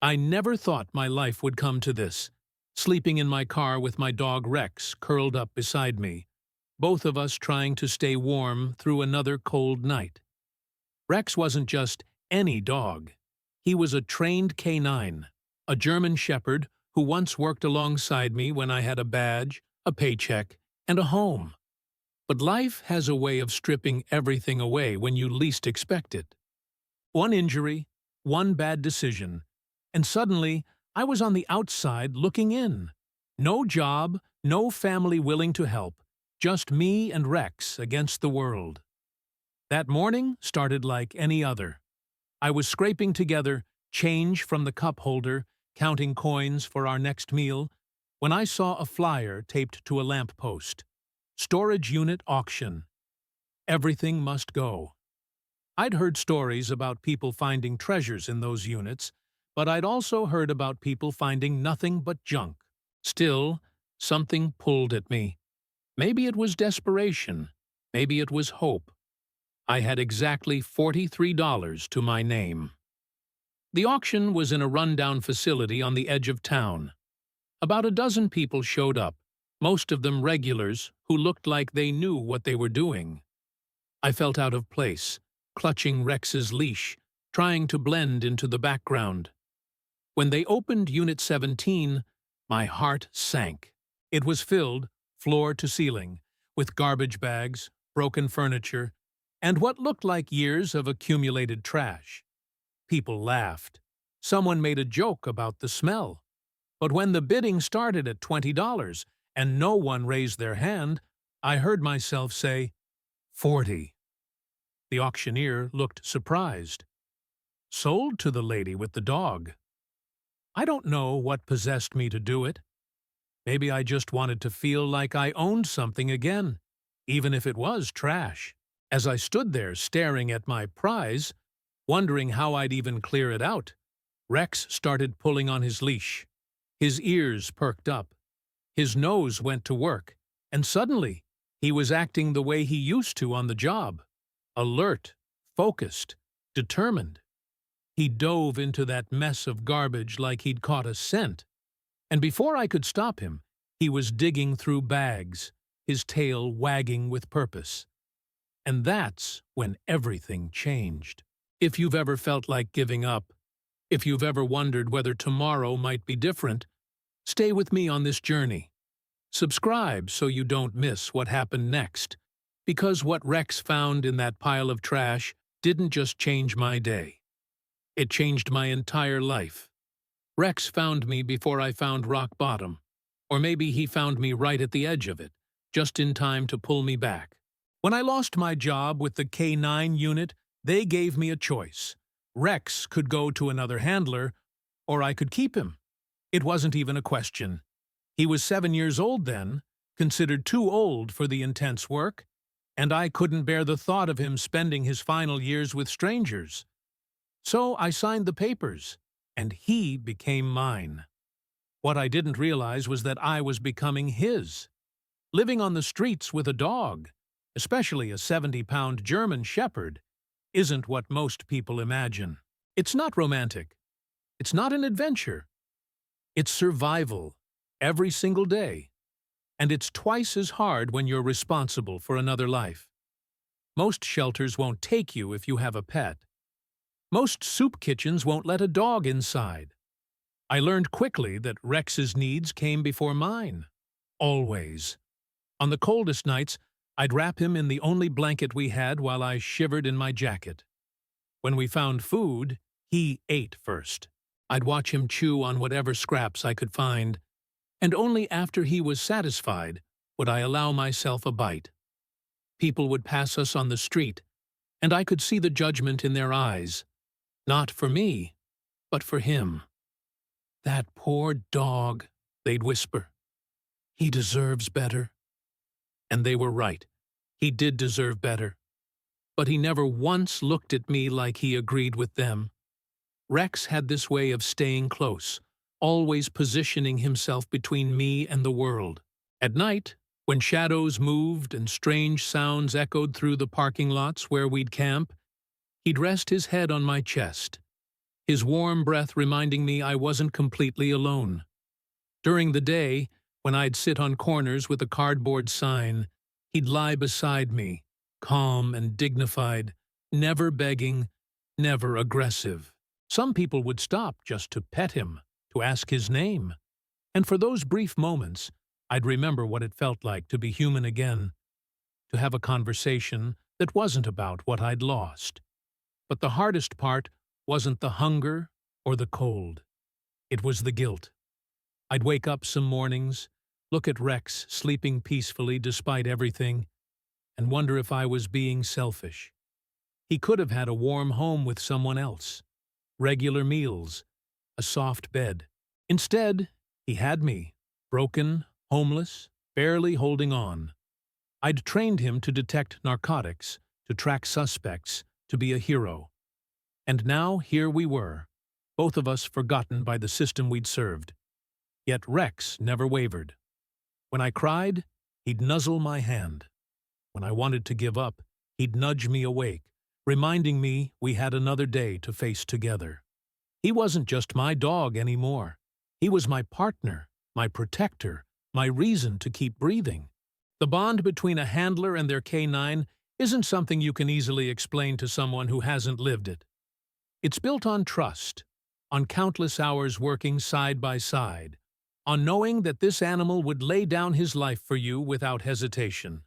I never thought my life would come to this, sleeping in my car with my dog Rex curled up beside me, both of us trying to stay warm through another cold night. Rex wasn't just any dog. He was a trained canine, a German shepherd who once worked alongside me when I had a badge, a paycheck, and a home. But life has a way of stripping everything away when you least expect it. One injury, one bad decision, and suddenly I was on the outside looking in. No job, no family willing to help, just me and Rex against the world. That morning started like any other. I was scraping together change from the cup holder, counting coins for our next meal, when I saw a flyer taped to a lamp post. Storage unit auction. Everything must go. I'd heard stories about people finding treasures in those units, but I'd also heard about people finding nothing but junk. Still, something pulled at me. Maybe it was desperation. Maybe it was hope. I had exactly $43 to my name. The auction was in a rundown facility on the edge of town. About a dozen people showed up, most of them regulars who looked like they knew what they were doing. I felt out of place, clutching Rex's leash, trying to blend into the background. When they opened Unit 17, my heart sank. It was filled, floor to ceiling, with garbage bags, broken furniture, and what looked like years of accumulated trash. People laughed. Someone made a joke about the smell. But when the bidding started at $20 and no one raised their hand, I heard myself say, 40. The auctioneer looked surprised. Sold to the lady with the dog. I don't know what possessed me to do it. Maybe I just wanted to feel like I owned something again, even if it was trash. As I stood there staring at my prize, wondering how I'd even clear it out, Rex started pulling on his leash. His ears perked up. His nose went to work, and suddenly he was acting the way he used to on the job. Alert, focused, determined. He dove into that mess of garbage like he'd caught a scent. And before I could stop him, he was digging through bags, his tail wagging with purpose. And that's when everything changed. If you've ever felt like giving up, if you've ever wondered whether tomorrow might be different, stay with me on this journey. Subscribe so you don't miss what happened next, because what Rex found in that pile of trash didn't just change my day. It changed my entire life. Rex found me before I found rock bottom, or maybe he found me right at the edge of it, just in time to pull me back. When I lost my job with the K9 unit, they gave me a choice. Rex could go to another handler, or I could keep him. It wasn't even a question. He was 7 years old then, considered too old for the intense work, and I couldn't bear the thought of him spending his final years with strangers. So I signed the papers, and he became mine. What I didn't realize was that I was becoming his. Living on the streets with a dog, especially a 70-pound German shepherd, isn't what most people imagine. It's not romantic. It's not an adventure. It's survival, every single day. And it's twice as hard when you're responsible for another life. Most shelters won't take you if you have a pet. Most soup kitchens won't let a dog inside. I learned quickly that Rex's needs came before mine. Always. On the coldest nights, I'd wrap him in the only blanket we had while I shivered in my jacket. When we found food, he ate first. I'd watch him chew on whatever scraps I could find, and only after he was satisfied would I allow myself a bite. People would pass us on the street, and I could see the judgment in their eyes. Not for me, but for him. "That poor dog," they'd whisper. "He deserves better." And they were right. He did deserve better. But he never once looked at me like he agreed with them. Rex had this way of staying close, always positioning himself between me and the world. At night, when shadows moved and strange sounds echoed through the parking lots where we'd camp, he'd rest his head on my chest. his warm breath reminding me I wasn't completely alone. During the day, when I'd sit on corners with a cardboard sign, he'd lie beside me, calm and dignified, never begging, never aggressive. Some people would stop just to pet him, to ask his name. And for those brief moments, I'd remember what it felt like to be human again, to have a conversation that wasn't about what I'd lost. But the hardest part wasn't the hunger or the cold. It was the guilt. I'd wake up some mornings, look at Rex sleeping peacefully despite everything, and wonder if I was being selfish. He could have had a warm home with someone else, regular meals, a soft bed. Instead, he had me, broken, homeless, barely holding on. I'd trained him to detect narcotics, to track suspects, to be a hero. And now here we were, both of us forgotten by the system we'd served. Yet Rex never wavered. When I cried, he'd nuzzle my hand. When I wanted to give up, he'd nudge me awake, reminding me we had another day to face together. He wasn't just my dog anymore. He was my partner, my protector, my reason to keep breathing. The bond between a handler and their canine isn't something you can easily explain to someone who hasn't lived it. It's built on trust, on countless hours working side by side, on knowing that this animal would lay down his life for you without hesitation.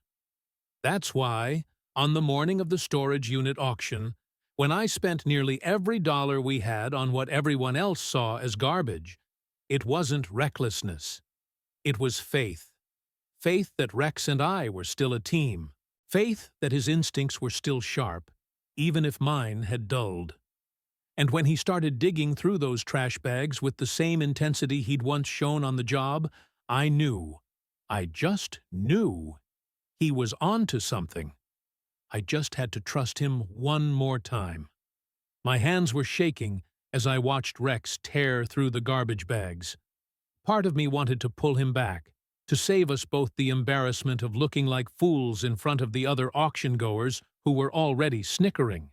That's why, on the morning of the storage unit auction, when I spent nearly every dollar we had on what everyone else saw as garbage, it wasn't recklessness. It was faith. Faith that Rex and I were still a team. Faith that his instincts were still sharp, even if mine had dulled. And when he started digging through those trash bags with the same intensity he'd once shown on the job, I knew, I just knew, he was onto something. I just had to trust him one more time. My hands were shaking as I watched Rex tear through the garbage bags. Part of me wanted to pull him back, to save us both the embarrassment of looking like fools in front of the other auction-goers who were already snickering.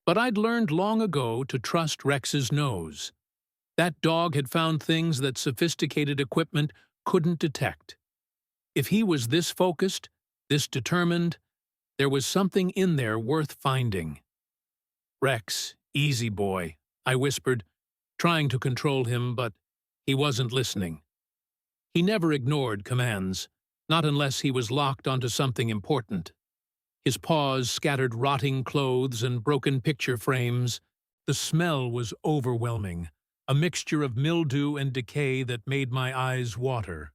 But I'd learned long ago to trust Rex's nose. That dog had found things that sophisticated equipment couldn't detect. If he was this focused, this determined, there was something in there worth finding. "Rex, easy boy," I whispered, trying to control him, but he wasn't listening. He never ignored commands, not unless he was locked onto something important. His paws scattered rotting clothes and broken picture frames. The smell was overwhelming, a mixture of mildew and decay that made my eyes water.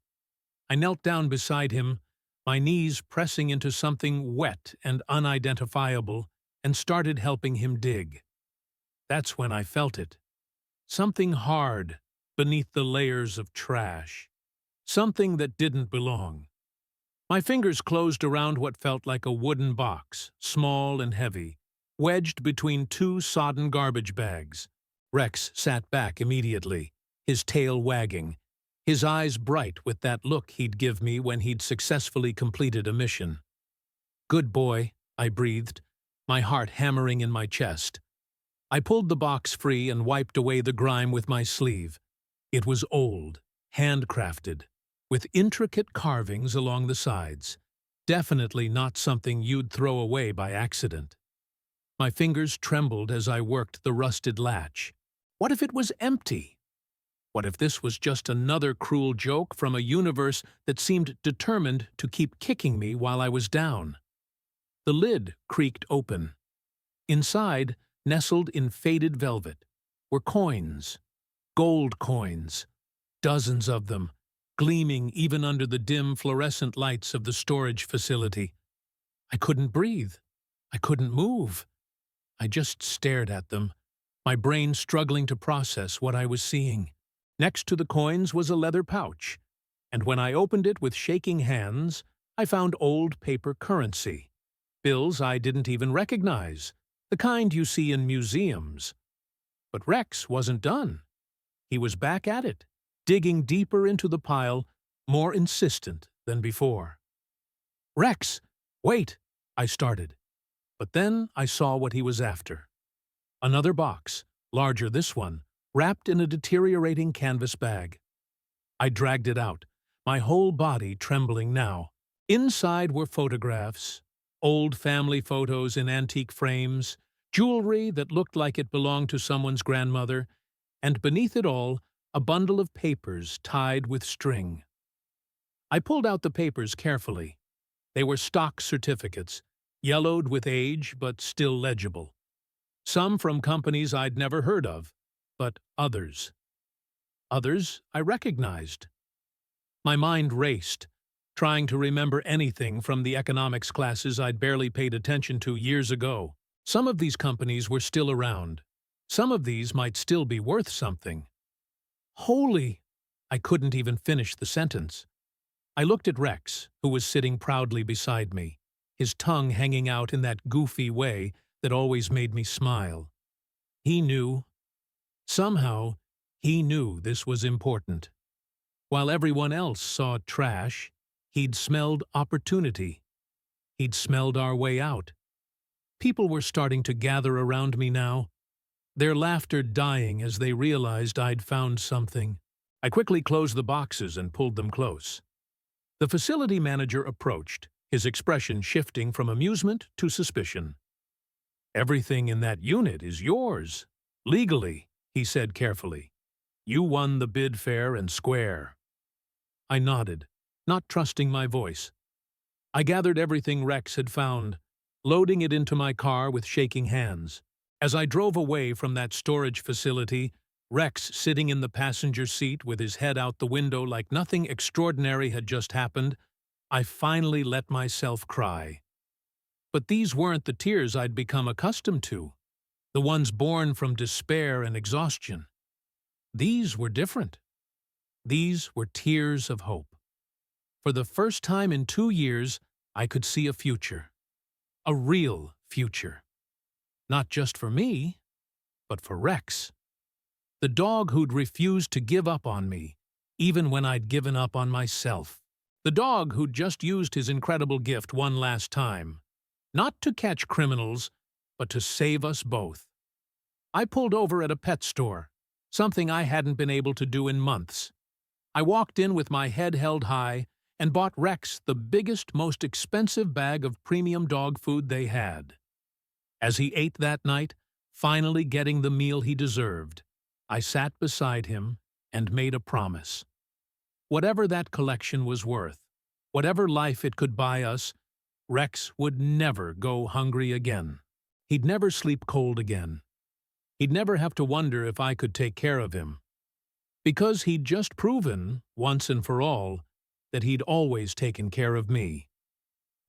I knelt down beside him, my knees pressing into something wet and unidentifiable, and started helping him dig. That's when I felt it. Something hard beneath the layers of trash. Something that didn't belong. My fingers closed around what felt like a wooden box, small and heavy, wedged between two sodden garbage bags. Rex sat back immediately, his tail wagging, his eyes bright with that look he'd give me when he'd successfully completed a mission. "Good boy," I breathed, my heart hammering in my chest. I pulled the box free and wiped away the grime with my sleeve. It was old, handcrafted, with intricate carvings along the sides. Definitely not something you'd throw away by accident. My fingers trembled as I worked the rusted latch. What if it was empty? What if this was just another cruel joke from a universe that seemed determined to keep kicking me while I was down? The lid creaked open. Inside, nestled in faded velvet, were coins. Gold coins. Dozens of them, gleaming even under the dim fluorescent lights of the storage facility. I couldn't breathe. I couldn't move. I just stared at them, my brain struggling to process what I was seeing. Next to the coins was a leather pouch, and when I opened it with shaking hands, I found old paper currency. Bills I didn't even recognize, the kind you see in museums. But Rex wasn't done. He was back at it, digging deeper into the pile, more insistent than before. "Rex, wait," I started. But then I saw what he was after. Another box, larger this one, wrapped in a deteriorating canvas bag. I dragged it out, my whole body trembling now. Inside were photographs, old family photos in antique frames, jewelry that looked like it belonged to someone's grandmother, and beneath it all, a bundle of papers tied with string. I pulled out the papers carefully. They were stock certificates, yellowed with age but still legible. Some from companies I'd never heard of, but others. Others I recognized. My mind raced, trying to remember anything from the economics classes I'd barely paid attention to years ago. Some of these companies were still around. Some of these might still be worth something. Holy! I couldn't even finish the sentence. I looked at Rex, who was sitting proudly beside me, his tongue hanging out in that goofy way that always made me smile. He knew. Somehow, he knew this was important. While everyone else saw trash, he'd smelled opportunity. He'd smelled our way out. People were starting to gather around me now, their laughter dying as they realized I'd found something. I quickly closed the boxes and pulled them close. The facility manager approached, his expression shifting from amusement to suspicion. "Everything in that unit is yours. Legally," he said carefully. "You won the bid fair and square." I nodded, not trusting my voice. I gathered everything Rex had found, loading it into my car with shaking hands. As I drove away from that storage facility, Rex sitting in the passenger seat with his head out the window like nothing extraordinary had just happened, I finally let myself cry. But these weren't the tears I'd become accustomed to, the ones born from despair and exhaustion. These were different. These were tears of hope. For the first time in 2 years, I could see a future. A real future. Not just for me, but for Rex. The dog who'd refused to give up on me, even when I'd given up on myself. The dog who'd just used his incredible gift one last time. Not to catch criminals, but to save us both. I pulled over at a pet store, something I hadn't been able to do in months. I walked in with my head held high and bought Rex the biggest, most expensive bag of premium dog food they had. As he ate that night, finally getting the meal he deserved, I sat beside him and made a promise. Whatever that collection was worth, whatever life it could buy us, Rex would never go hungry again. He'd never sleep cold again. He'd never have to wonder if I could take care of him. Because he'd just proven, once and for all, that he'd always taken care of me.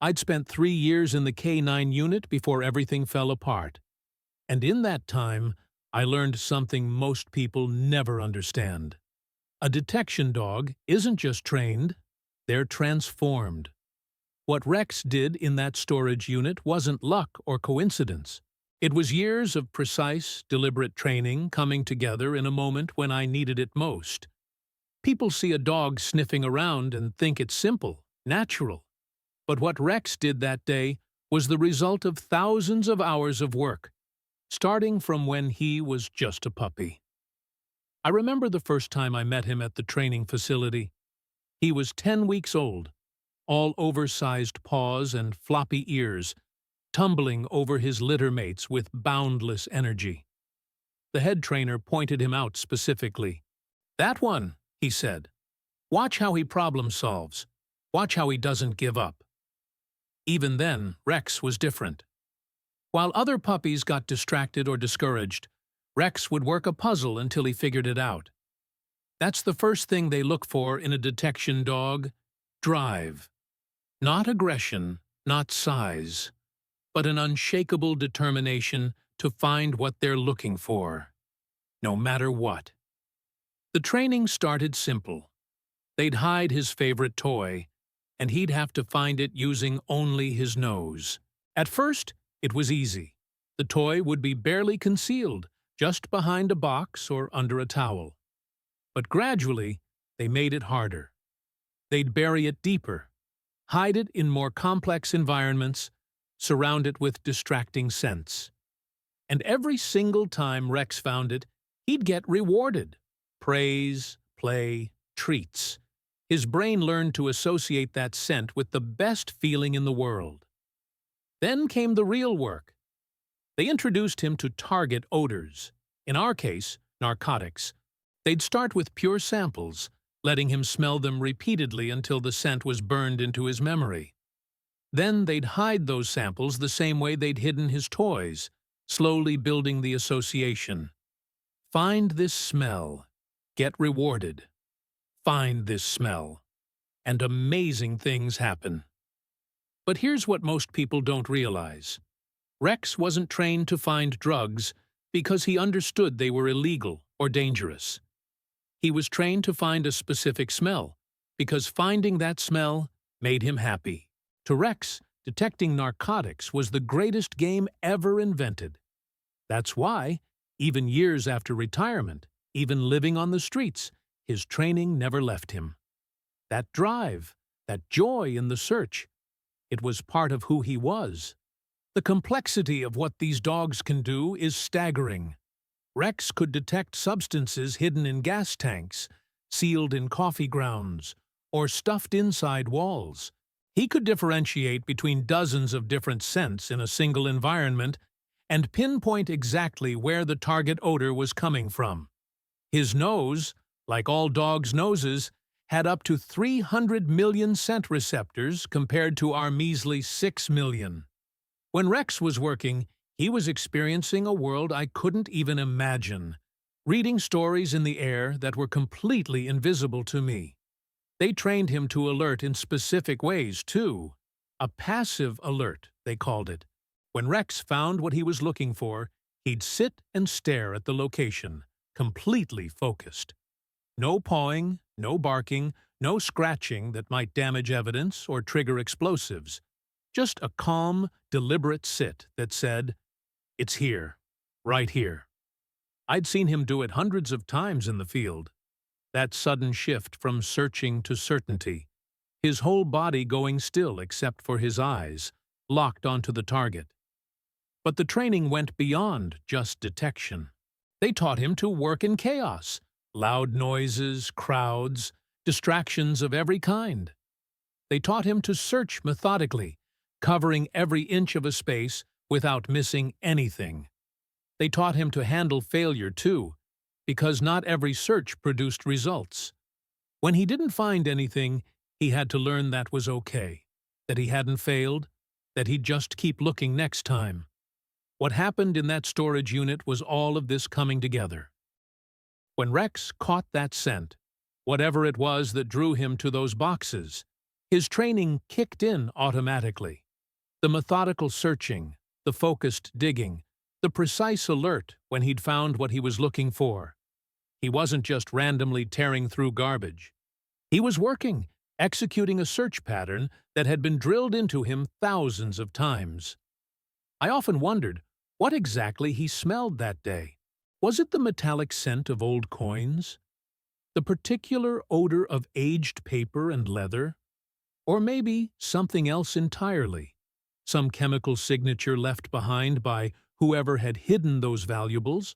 I'd spent 3 years in the K-9 unit before everything fell apart. And in that time, I learned something most people never understand. A detection dog isn't just trained, they're transformed. What Rex did in that storage unit wasn't luck or coincidence. It was years of precise, deliberate training coming together in a moment when I needed it most. People see a dog sniffing around and think it's simple, natural. But what Rex did that day was the result of thousands of hours of work, starting from when he was just a puppy. I remember the first time I met him at the training facility. He was 10 weeks old, all oversized paws and floppy ears, tumbling over his litter mates with boundless energy. The head trainer pointed him out specifically. "That one," he said. "Watch how he problem solves. Watch how he doesn't give up." Even then, Rex was different. While other puppies got distracted or discouraged, Rex would work a puzzle until he figured it out. That's the first thing they look for in a detection dog: drive. Not aggression, not size, but an unshakable determination to find what they're looking for, no matter what. The training started simple. They'd hide his favorite toy, and he'd have to find it using only his nose. At first, it was easy. The toy would be barely concealed, just behind a box or under a towel. But gradually, they made it harder. They'd bury it deeper, hide it in more complex environments, surround it with distracting scents. And every single time Rex found it, He'd get rewarded. Praise, play, treats. His brain learned to associate that scent with the best feeling in the world. Then came the real work. They introduced him to target odors. In our case, narcotics. They'd start with pure samples, letting him smell them repeatedly until the scent was burned into his memory. Then they'd hide those samples the same way they'd hidden his toys, slowly building the association. Find this smell. Get rewarded. Find this smell. And amazing things happen. But here's what most people don't realize. Rex wasn't trained to find drugs because he understood they were illegal or dangerous. He was trained to find a specific smell because finding that smell made him happy. To Rex, detecting narcotics was the greatest game ever invented. That's why, even years after retirement, even living on the streets, his training never left him. That drive, that joy in the search, it was part of who he was. The complexity of what these dogs can do is staggering. Rex could detect substances hidden in gas tanks, sealed in coffee grounds, or stuffed inside walls. He could differentiate between dozens of different scents in a single environment and pinpoint exactly where the target odor was coming from. His nose, like all dogs' noses, had up to 300 million scent receptors compared to our measly 6 million. When Rex was working, he was experiencing a world I couldn't even imagine, reading stories in the air that were completely invisible to me. They trained him to alert in specific ways, too. A passive alert, they called it. When Rex found what he was looking for, he'd sit and stare at the location, completely focused. No pawing, no barking, no scratching that might damage evidence or trigger explosives. Just a calm, deliberate sit that said, "It's here, right here." I'd seen him do it hundreds of times in the field. That sudden shift from searching to certainty, his whole body going still except for his eyes, locked onto the target. But the training went beyond just detection. They taught him to work in chaos, loud noises, crowds, distractions of every kind. They taught him to search methodically, covering every inch of a space without missing anything. They taught him to handle failure, too, because not every search produced results. When he didn't find anything, he had to learn that was okay, that he hadn't failed, that he'd just keep looking next time. What happened in that storage unit was all of this coming together. When Rex caught that scent, whatever it was that drew him to those boxes, his training kicked in automatically. The methodical searching, the focused digging, the precise alert when he'd found what he was looking for. He wasn't just randomly tearing through garbage. He was working, executing a search pattern that had been drilled into him thousands of times. I often wondered what exactly he smelled that day. Was it the metallic scent of old coins? The particular odor of aged paper and leather? Or maybe something else entirely? Some chemical signature left behind by whoever had hidden those valuables?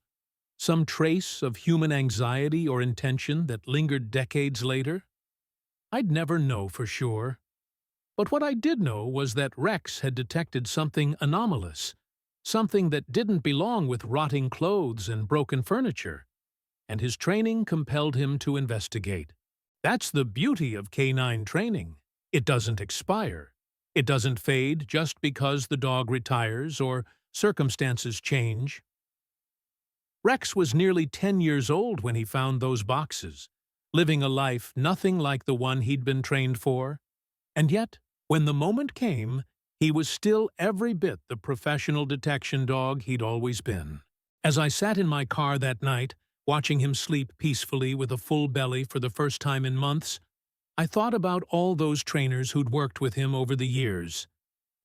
Some trace of human anxiety or intention that lingered decades later? I'd never know for sure. But what I did know was that Rex had detected something anomalous, something that didn't belong with rotting clothes and broken furniture, and his training compelled him to investigate. That's the beauty of canine training. It doesn't expire. It doesn't fade just because the dog retires or circumstances change. Rex was nearly 10 years old when he found those boxes, living a life nothing like the one he'd been trained for. And yet, when the moment came, he was still every bit the professional detection dog he'd always been. As I sat in my car that night, watching him sleep peacefully with a full belly for the first time in months, I thought about all those trainers who'd worked with him over the years.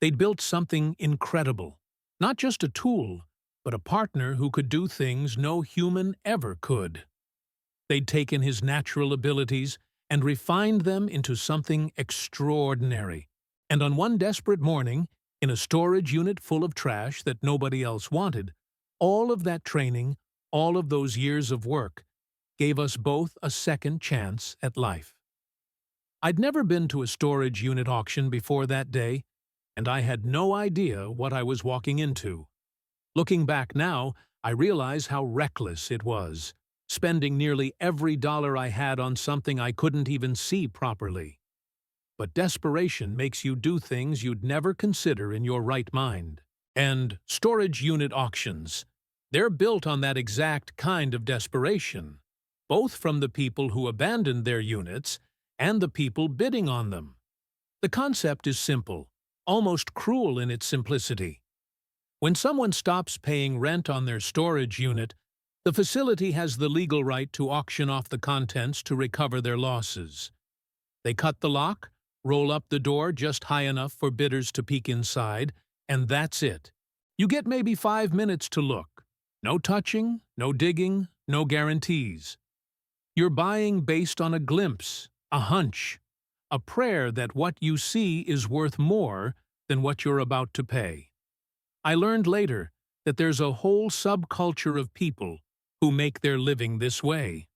They'd built something incredible, not just a tool, but a partner who could do things no human ever could. They'd taken his natural abilities and refined them into something extraordinary. And on one desperate morning, in a storage unit full of trash that nobody else wanted, all of that training, All of those years of work gave us both a second chance at life. I'd never been to a storage unit auction before that day, and I had no idea what I was walking into. Looking back now, I realize how reckless it was, spending nearly every dollar I had on something I couldn't even see properly. But desperation makes you do things you'd never consider in your right mind. And storage unit auctions, they're built on that exact kind of desperation, both from the people who abandoned their units and the people bidding on them. The concept is simple, almost cruel in its simplicity. When someone stops paying rent on their storage unit, the facility has the legal right to auction off the contents to recover their losses. They cut the lock, roll up the door just high enough for bidders to peek inside, and that's it. You get maybe 5 minutes to look. No touching, no digging, no guarantees. You're buying based on a glimpse, a hunch, a prayer that what you see is worth more than what you're about to pay. I learned later that there's a whole subculture of people who make their living this way.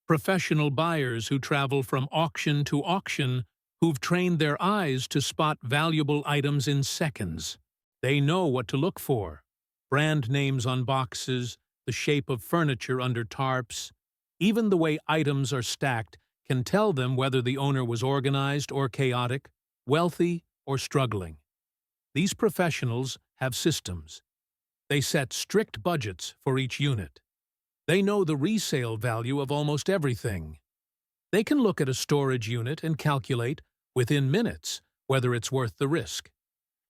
Professional buyers who travel from auction to auction, who've trained their eyes to spot valuable items in seconds. They know what to look for. Brand names on boxes, the shape of furniture under tarps, even the way items are stacked can tell them whether the owner was organized or chaotic, wealthy or struggling. These professionals have systems. They set strict budgets for each unit. They know the resale value of almost everything. They can look at a storage unit and calculate, within minutes, whether it's worth the risk.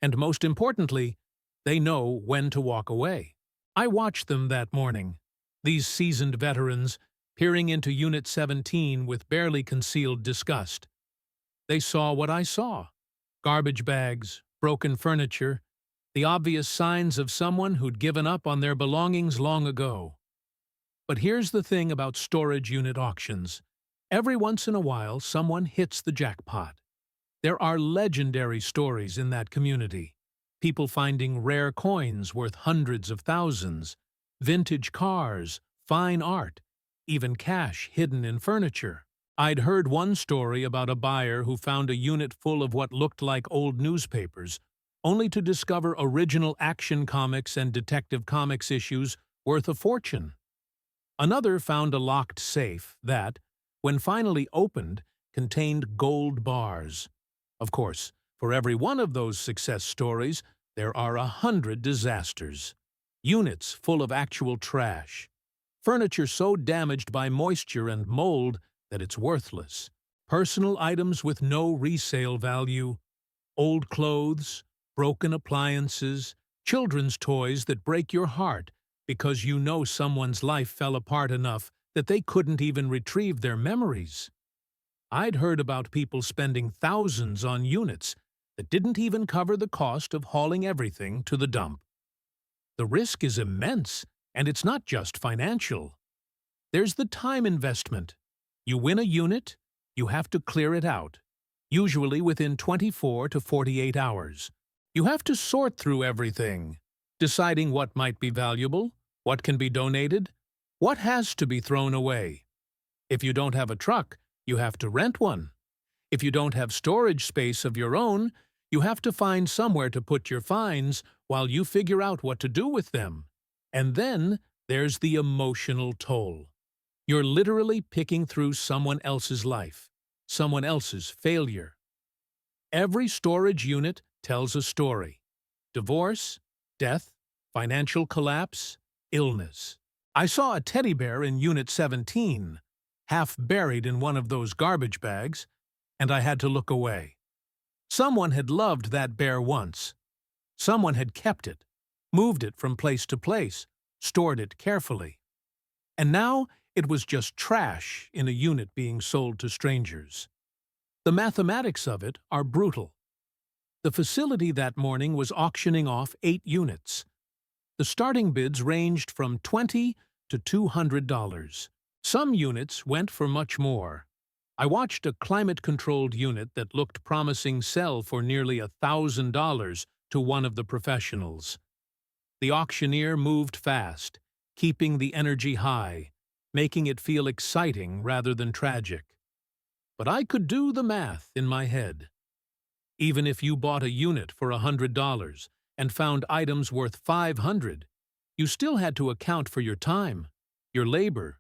And most importantly, they know when to walk away. I watched them that morning, these seasoned veterans peering into Unit 17 with barely concealed disgust. They saw what I saw: garbage bags, broken furniture, the obvious signs of someone who'd given up on their belongings long ago. But here's the thing about storage unit auctions. Every once in a while, someone hits the jackpot. There are legendary stories in that community. People finding rare coins worth hundreds of thousands, vintage cars, fine art, even cash hidden in furniture. I'd heard one story about a buyer who found a unit full of what looked like old newspapers, only to discover original Action Comics and Detective Comics issues worth a fortune. Another found a locked safe that, when finally opened, contained gold bars. Of course, for every one of those success stories, there are 100 disasters. Units full of actual trash. Furniture so damaged by moisture and mold that it's worthless. Personal items with no resale value. Old clothes, broken appliances, children's toys that break your heart because you know someone's life fell apart enough that they couldn't even retrieve their memories. I'd heard about people spending thousands on units that didn't even cover the cost of hauling everything to the dump. The risk is immense, and it's not just financial. There's the time investment. You win a unit, you have to clear it out, usually within 24 to 48 hours. You have to sort through everything, deciding what might be valuable, what can be donated, what has to be thrown away. If you don't have a truck, you have to rent one. If you don't have storage space of your own, you have to find somewhere to put your finds while you figure out what to do with them. And then there's the emotional toll. You're literally picking through someone else's life, someone else's failure. Every storage unit tells a story: divorce, death, financial collapse, illness. I saw a teddy bear in Unit 17, half buried in one of those garbage bags, and I had to look away. Someone had loved that bear once. Someone had kept it, moved it from place to place, stored it carefully. And now it was just trash in a unit being sold to strangers. The mathematics of it are brutal. The facility that morning was auctioning off 8 units. The starting bids ranged from $20 to $200. Some units went for much more. I watched a climate-controlled unit that looked promising sell for nearly $1,000 to one of the professionals. The auctioneer moved fast, keeping the energy high, making it feel exciting rather than tragic. But I could do the math in my head. Even if you bought a unit for $100 and found items worth $500, you still had to account for your time, your labor,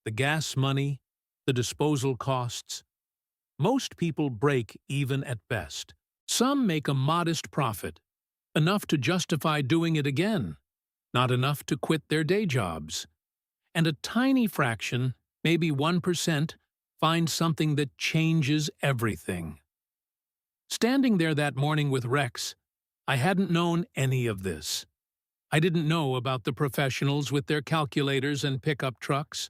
the gas money, the disposal costs. Most people break even at best. Some make a modest profit, enough to justify doing it again, not enough to quit their day jobs. And a tiny fraction, maybe 1%, find something that changes everything. Standing there that morning with Rex, I hadn't known any of this. I didn't know about the professionals with their calculators and pickup trucks.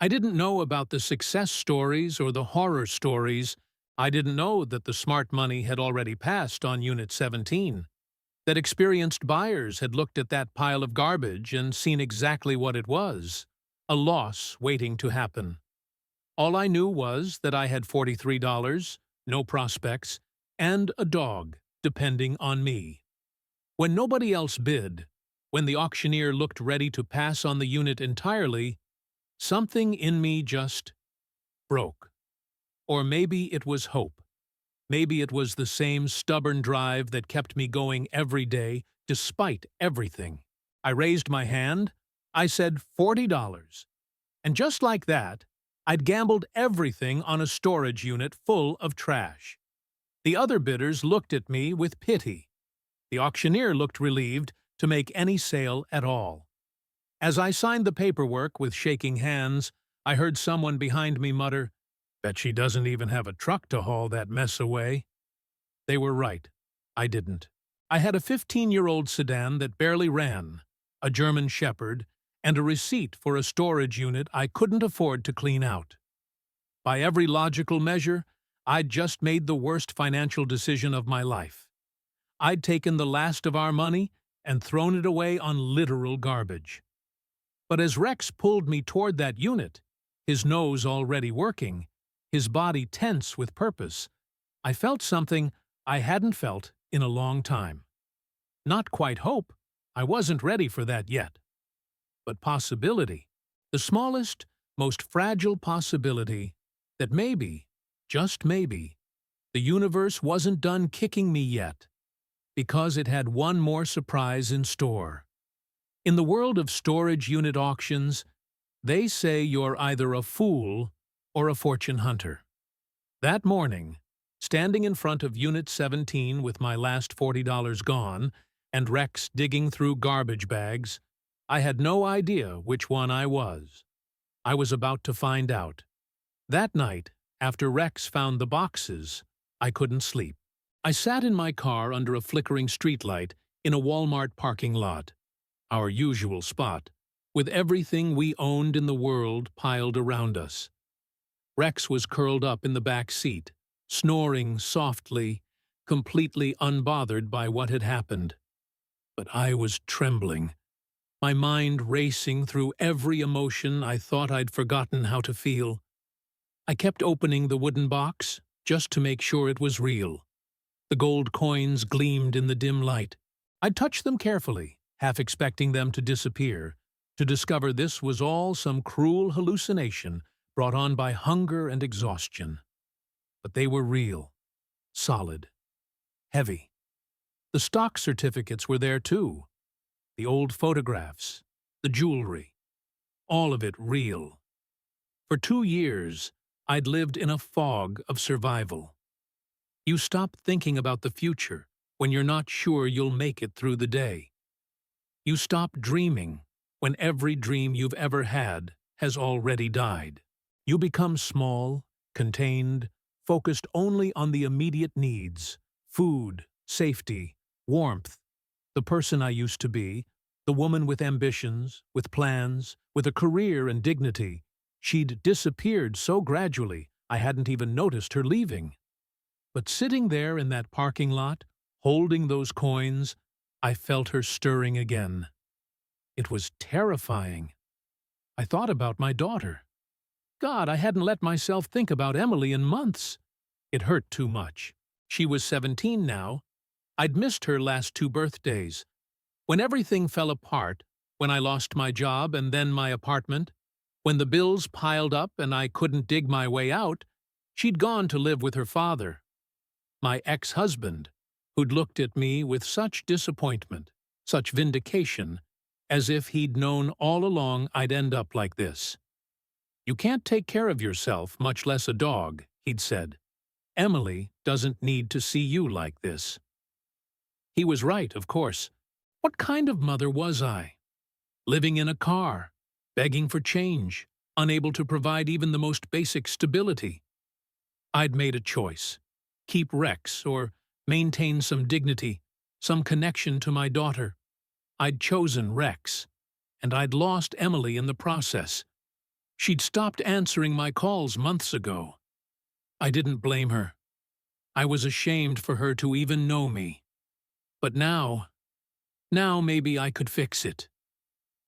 I didn't know about the success stories or the horror stories. I didn't know that the smart money had already passed on Unit 17, that experienced buyers had looked at that pile of garbage and seen exactly what it was, a loss waiting to happen. All I knew was that I had $43, no prospects, and a dog depending on me. When nobody else bid, when the auctioneer looked ready to pass on the unit entirely, something in me just broke. Or maybe it was hope. Maybe it was the same stubborn drive that kept me going every day, despite everything. I raised my hand. I said $40. And just like that, I'd gambled everything on a storage unit full of trash. The other bidders looked at me with pity. The auctioneer looked relieved to make any sale at all. As I signed the paperwork with shaking hands, I heard someone behind me mutter, "Bet she doesn't even have a truck to haul that mess away." They were right. I didn't. I had a 15-year-old sedan that barely ran, a German Shepherd, and a receipt for a storage unit I couldn't afford to clean out. By every logical measure, I'd just made the worst financial decision of my life. I'd taken the last of our money and thrown it away on literal garbage. But as Rex pulled me toward that unit, his nose already working, his body tense with purpose, I felt something I hadn't felt in a long time. Not quite hope. I wasn't ready for that yet. But possibility. The smallest, most fragile possibility that maybe, just maybe, the universe wasn't done kicking me yet, because it had one more surprise in store. In the world of storage unit auctions, they say you're either a fool or a fortune hunter. That morning, standing in front of Unit 17 with my last $40 gone and Rex digging through garbage bags, I had no idea which one I was. I was about to find out. That night, after Rex found the boxes, I couldn't sleep. I sat in my car under a flickering streetlight in a Walmart parking lot, our usual spot, with everything we owned in the world piled around us. Rex was curled up in the back seat, snoring softly, completely unbothered by what had happened. But I was trembling, my mind racing through every emotion I thought I'd forgotten how to feel. I kept opening the wooden box, just to make sure it was real. The gold coins gleamed in the dim light. I touched them carefully, half expecting them to disappear, to discover this was all some cruel hallucination brought on by hunger and exhaustion. But they were real, solid, heavy. The stock certificates were there too. The old photographs, the jewelry, all of it real. For 2 years, I'd lived in a fog of survival. You stop thinking about the future when you're not sure you'll make it through the day. You stop dreaming when every dream you've ever had has already died. You become small, contained, focused only on the immediate needs: food, safety, warmth. The person I used to be, the woman with ambitions, with plans, with a career and dignity, she'd disappeared so gradually I hadn't even noticed her leaving. But sitting there in that parking lot, holding those coins, I felt her stirring again. It was terrifying. I thought about my daughter. God, I hadn't let myself think about Emily in months. It hurt too much. She was 17 now. I'd missed her last 2 birthdays. When everything fell apart, when I lost my job and then my apartment, when the bills piled up and I couldn't dig my way out, she'd gone to live with her father, my ex-husband, who'd looked at me with such disappointment, such vindication, as if he'd known all along I'd end up like this. "You can't take care of yourself, much less a dog," he'd said. "Emily doesn't need to see you like this." He was right, of course. What kind of mother was I? Living in a car, begging for change, unable to provide even the most basic stability. I'd made a choice. Keep Rex or maintain some dignity, some connection to my daughter. I'd chosen Rex, and I'd lost Emily in the process. She'd stopped answering my calls months ago. I didn't blame her. I was ashamed for her to even know me. But now maybe I could fix it.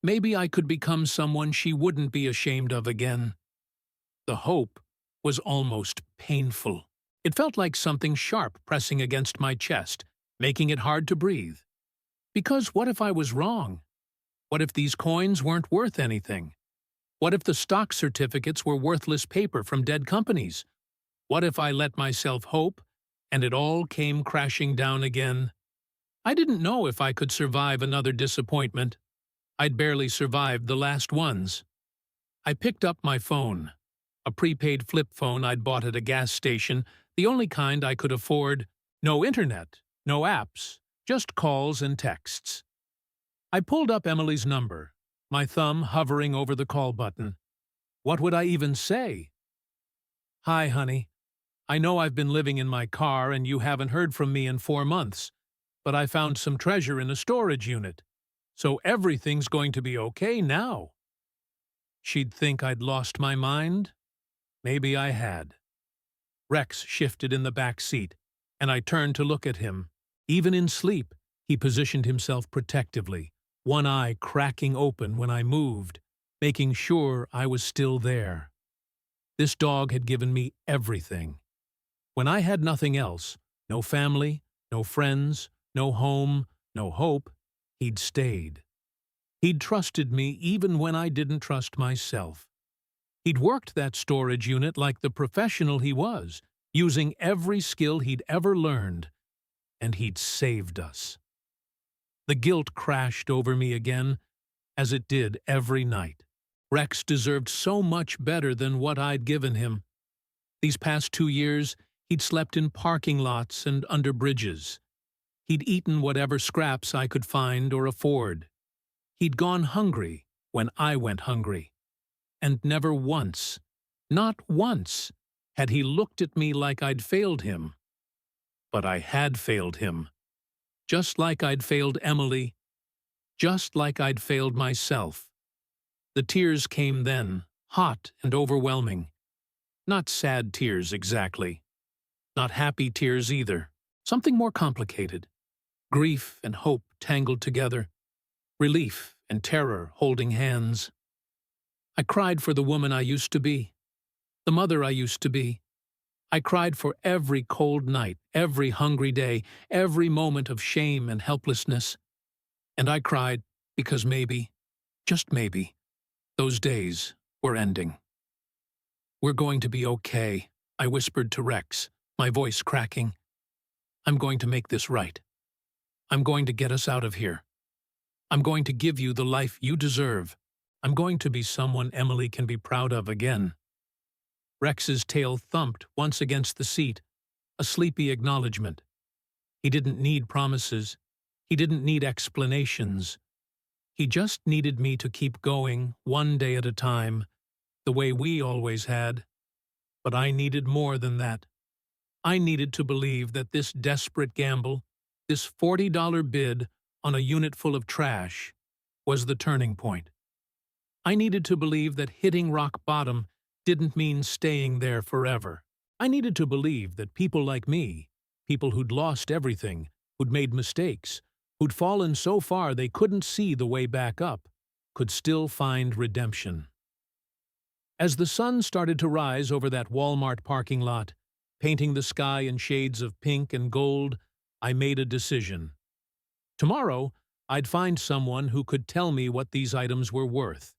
Maybe I could become someone she wouldn't be ashamed of again. The hope was almost painful. It felt like something sharp pressing against my chest, making it hard to breathe. Because what if I was wrong? What if these coins weren't worth anything? What if the stock certificates were worthless paper from dead companies? What if I let myself hope, and it all came crashing down again? I didn't know if I could survive another disappointment. I'd barely survived the last ones. I picked up my phone, a prepaid flip phone I'd bought at a gas station, the only kind I could afford. No internet, no apps, just calls and texts. I pulled up Emily's number, my thumb hovering over the call button. What would I even say? "Hi, honey. I know I've been living in my car and you haven't heard from me in 4 months, but I found some treasure in a storage unit. So everything's going to be okay now." She'd think I'd lost my mind? Maybe I had. Rex shifted in the back seat, and I turned to look at him. Even in sleep, he positioned himself protectively, one eye cracking open when I moved, making sure I was still there. This dog had given me everything. When I had nothing else, no family, no friends, no home, no hope, he'd stayed. He'd trusted me even when I didn't trust myself. He'd worked that storage unit like the professional he was, using every skill he'd ever learned, and he'd saved us. The guilt crashed over me again, as it did every night. Rex deserved so much better than what I'd given him. These past 2 years, he'd slept in parking lots and under bridges. He'd eaten whatever scraps I could find or afford. He'd gone hungry when I went hungry. And never once, not once, had he looked at me like I'd failed him. But I had failed him. Just like I'd failed Emily. Just like I'd failed myself. The tears came then, hot and overwhelming. Not sad tears exactly. Not happy tears either. Something more complicated. Grief and hope tangled together. Relief and terror holding hands. I cried for the woman I used to be, the mother I used to be. I cried for every cold night, every hungry day, every moment of shame and helplessness. And I cried because maybe, just maybe, those days were ending. "We're going to be okay," I whispered to Rex, my voice cracking. "I'm going to make this right. I'm going to get us out of here. I'm going to give you the life you deserve. I'm going to be someone Emily can be proud of again." Rex's tail thumped once against the seat, a sleepy acknowledgement. He didn't need promises. He didn't need explanations. He just needed me to keep going, one day at a time, the way we always had. But I needed more than that. I needed to believe that this desperate gamble, this $40 bid on a unit full of trash, was the turning point. I needed to believe that hitting rock bottom didn't mean staying there forever. I needed to believe that people like me, people who'd lost everything, who'd made mistakes, who'd fallen so far they couldn't see the way back up, could still find redemption. As the sun started to rise over that Walmart parking lot, painting the sky in shades of pink and gold, I made a decision. Tomorrow, I'd find someone who could tell me what these items were worth.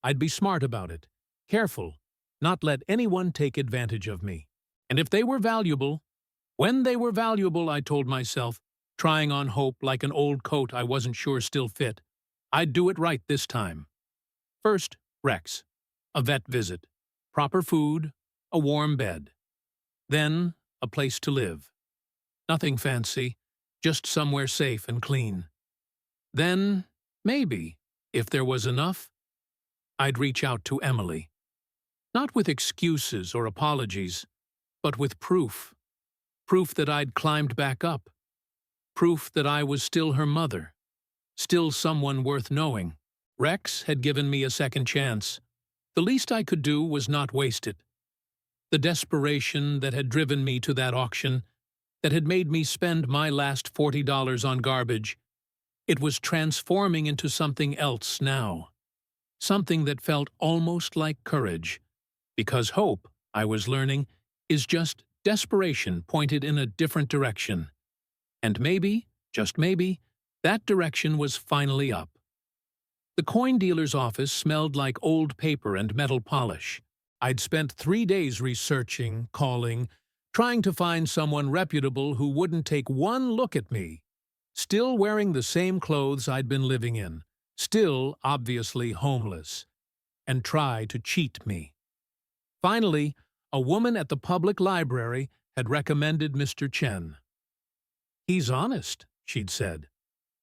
I'd be smart about it, careful, not let anyone take advantage of me. And if they were valuable, when they were valuable, I told myself, trying on hope like an old coat I wasn't sure still fit, I'd do it right this time. First, Rex. A vet visit. Proper food. A warm bed. Then, a place to live. Nothing fancy, just somewhere safe and clean. Then, maybe, if there was enough, I'd reach out to Emily. Not with excuses or apologies, but with proof. Proof that I'd climbed back up. Proof that I was still her mother. Still someone worth knowing. Rex had given me a second chance. The least I could do was not waste it. The desperation that had driven me to that auction, that had made me spend my last $40 on garbage, it was transforming into something else now. Something that felt almost like courage. Because hope, I was learning, is just desperation pointed in a different direction. And maybe, just maybe, that direction was finally up. The coin dealer's office smelled like old paper and metal polish. I'd spent 3 days researching, calling, trying to find someone reputable who wouldn't take one look at me. Still wearing the same clothes I'd been living in, still obviously homeless, and try to cheat me. Finally, a woman at the public library had recommended Mr. Chen. "He's honest," she'd said.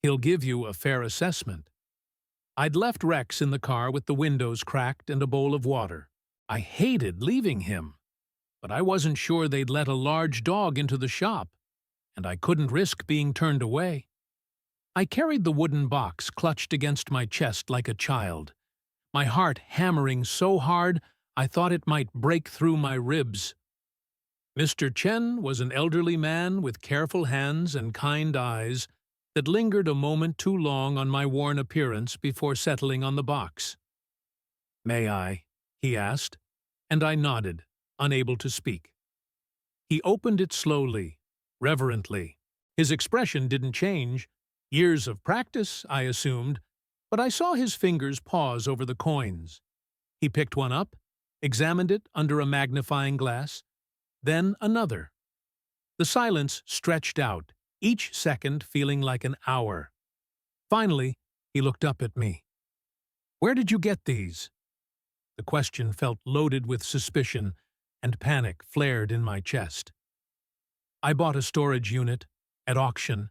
"He'll give you a fair assessment." I'd left Rex in the car with the windows cracked and a bowl of water. I hated leaving him, but I wasn't sure they'd let a large dog into the shop, and I couldn't risk being turned away. I carried the wooden box clutched against my chest like a child, my heart hammering so hard I thought it might break through my ribs. Mr. Chen was an elderly man with careful hands and kind eyes that lingered a moment too long on my worn appearance before settling on the box. "May I?" he asked, and I nodded, unable to speak. He opened it slowly, reverently. His expression didn't change. Years of practice, I assumed, but I saw his fingers pause over the coins. He picked one up, examined it under a magnifying glass, then another. The silence stretched out, each second feeling like an hour. Finally, he looked up at me. "Where did you get these?" The question felt loaded with suspicion, and panic flared in my chest. "I bought a storage unit, at auction.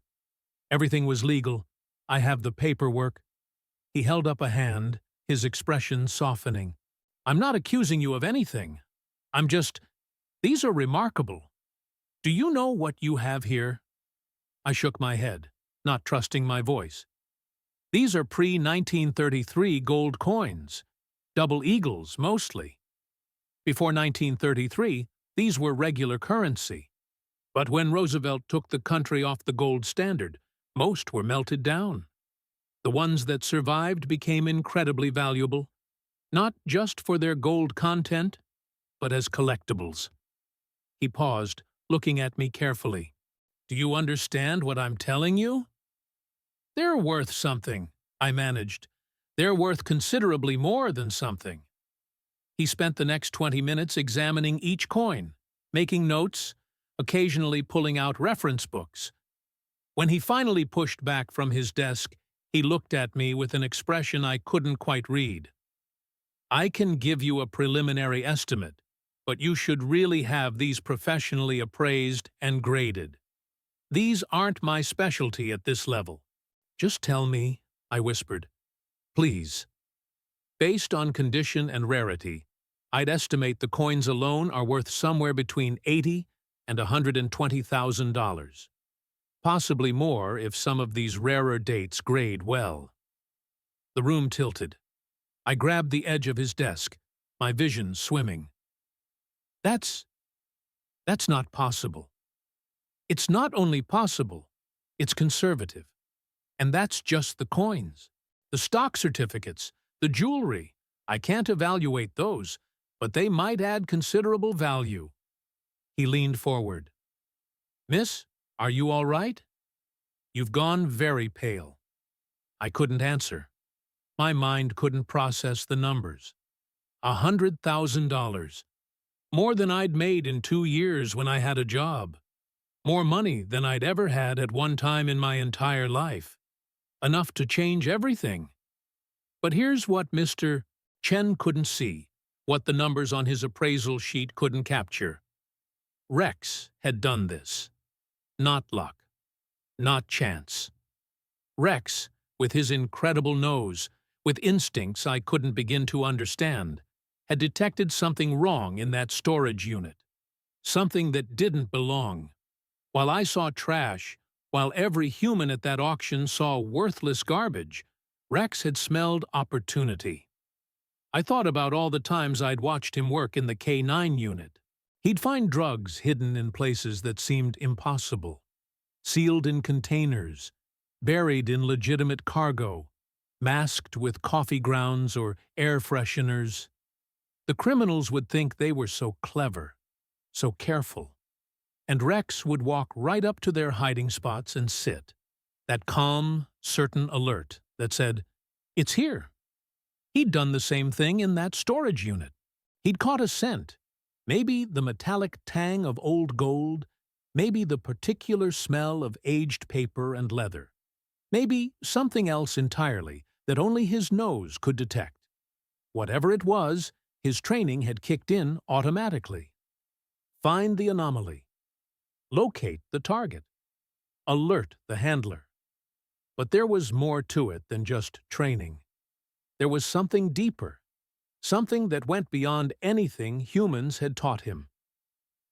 Everything was legal. I have the paperwork." He held up a hand, his expression softening. "I'm not accusing you of anything. I'm just... These are remarkable. Do you know what you have here?" I shook my head, not trusting my voice. "These are pre-1933 gold coins. Double eagles, mostly. Before 1933, these were regular currency. But when Roosevelt took the country off the gold standard, most were melted down. The ones that survived became incredibly valuable, not just for their gold content, but as collectibles." He paused, looking at me carefully. "Do you understand what I'm telling you?" "They're worth something," I managed. "They're worth considerably more than something." He spent the next 20 minutes examining each coin, making notes, occasionally pulling out reference books. When he finally pushed back from his desk, he looked at me with an expression I couldn't quite read. "I can give you a preliminary estimate, but you should really have these professionally appraised and graded. These aren't my specialty at this level. Just tell me," I whispered. "Please." "Based on condition and rarity, I'd estimate the coins alone are worth somewhere between $80,000 and $120,000. Possibly more if some of these rarer dates grade well." The room tilted. I grabbed the edge of his desk, my vision swimming. That's not possible. It's not only possible, it's conservative. And that's just the coins. The stock certificates, the jewelry. I can't evaluate those, but they might add considerable value." He leaned forward. "Miss, are you all right? You've gone very pale." I couldn't answer. My mind couldn't process the numbers. $100,000. More than I'd made in 2 years when I had a job. More money than I'd ever had at one time in my entire life. Enough to change everything. But here's what Mr. Chen couldn't see, what the numbers on his appraisal sheet couldn't capture. Rex had done this. Not luck. Not chance. Rex, with his incredible nose, with instincts I couldn't begin to understand, had detected something wrong in that storage unit. Something that didn't belong. While I saw trash, while every human at that auction saw worthless garbage, Rex had smelled opportunity. I thought about all the times I'd watched him work in the K9 unit. He'd find drugs hidden in places that seemed impossible, sealed in containers, buried in legitimate cargo, masked with coffee grounds or air fresheners. The criminals would think they were so clever, so careful. And Rex would walk right up to their hiding spots and sit, that calm, certain alert that said, "It's here." He'd done the same thing in that storage unit. He'd caught a scent, maybe the metallic tang of old gold, maybe the particular smell of aged paper and leather, maybe something else entirely that only his nose could detect. Whatever it was, his training had kicked in automatically. Find the anomaly. Locate the target. Alert the handler. But there was more to it than just training. There was something deeper, something that went beyond anything humans had taught him.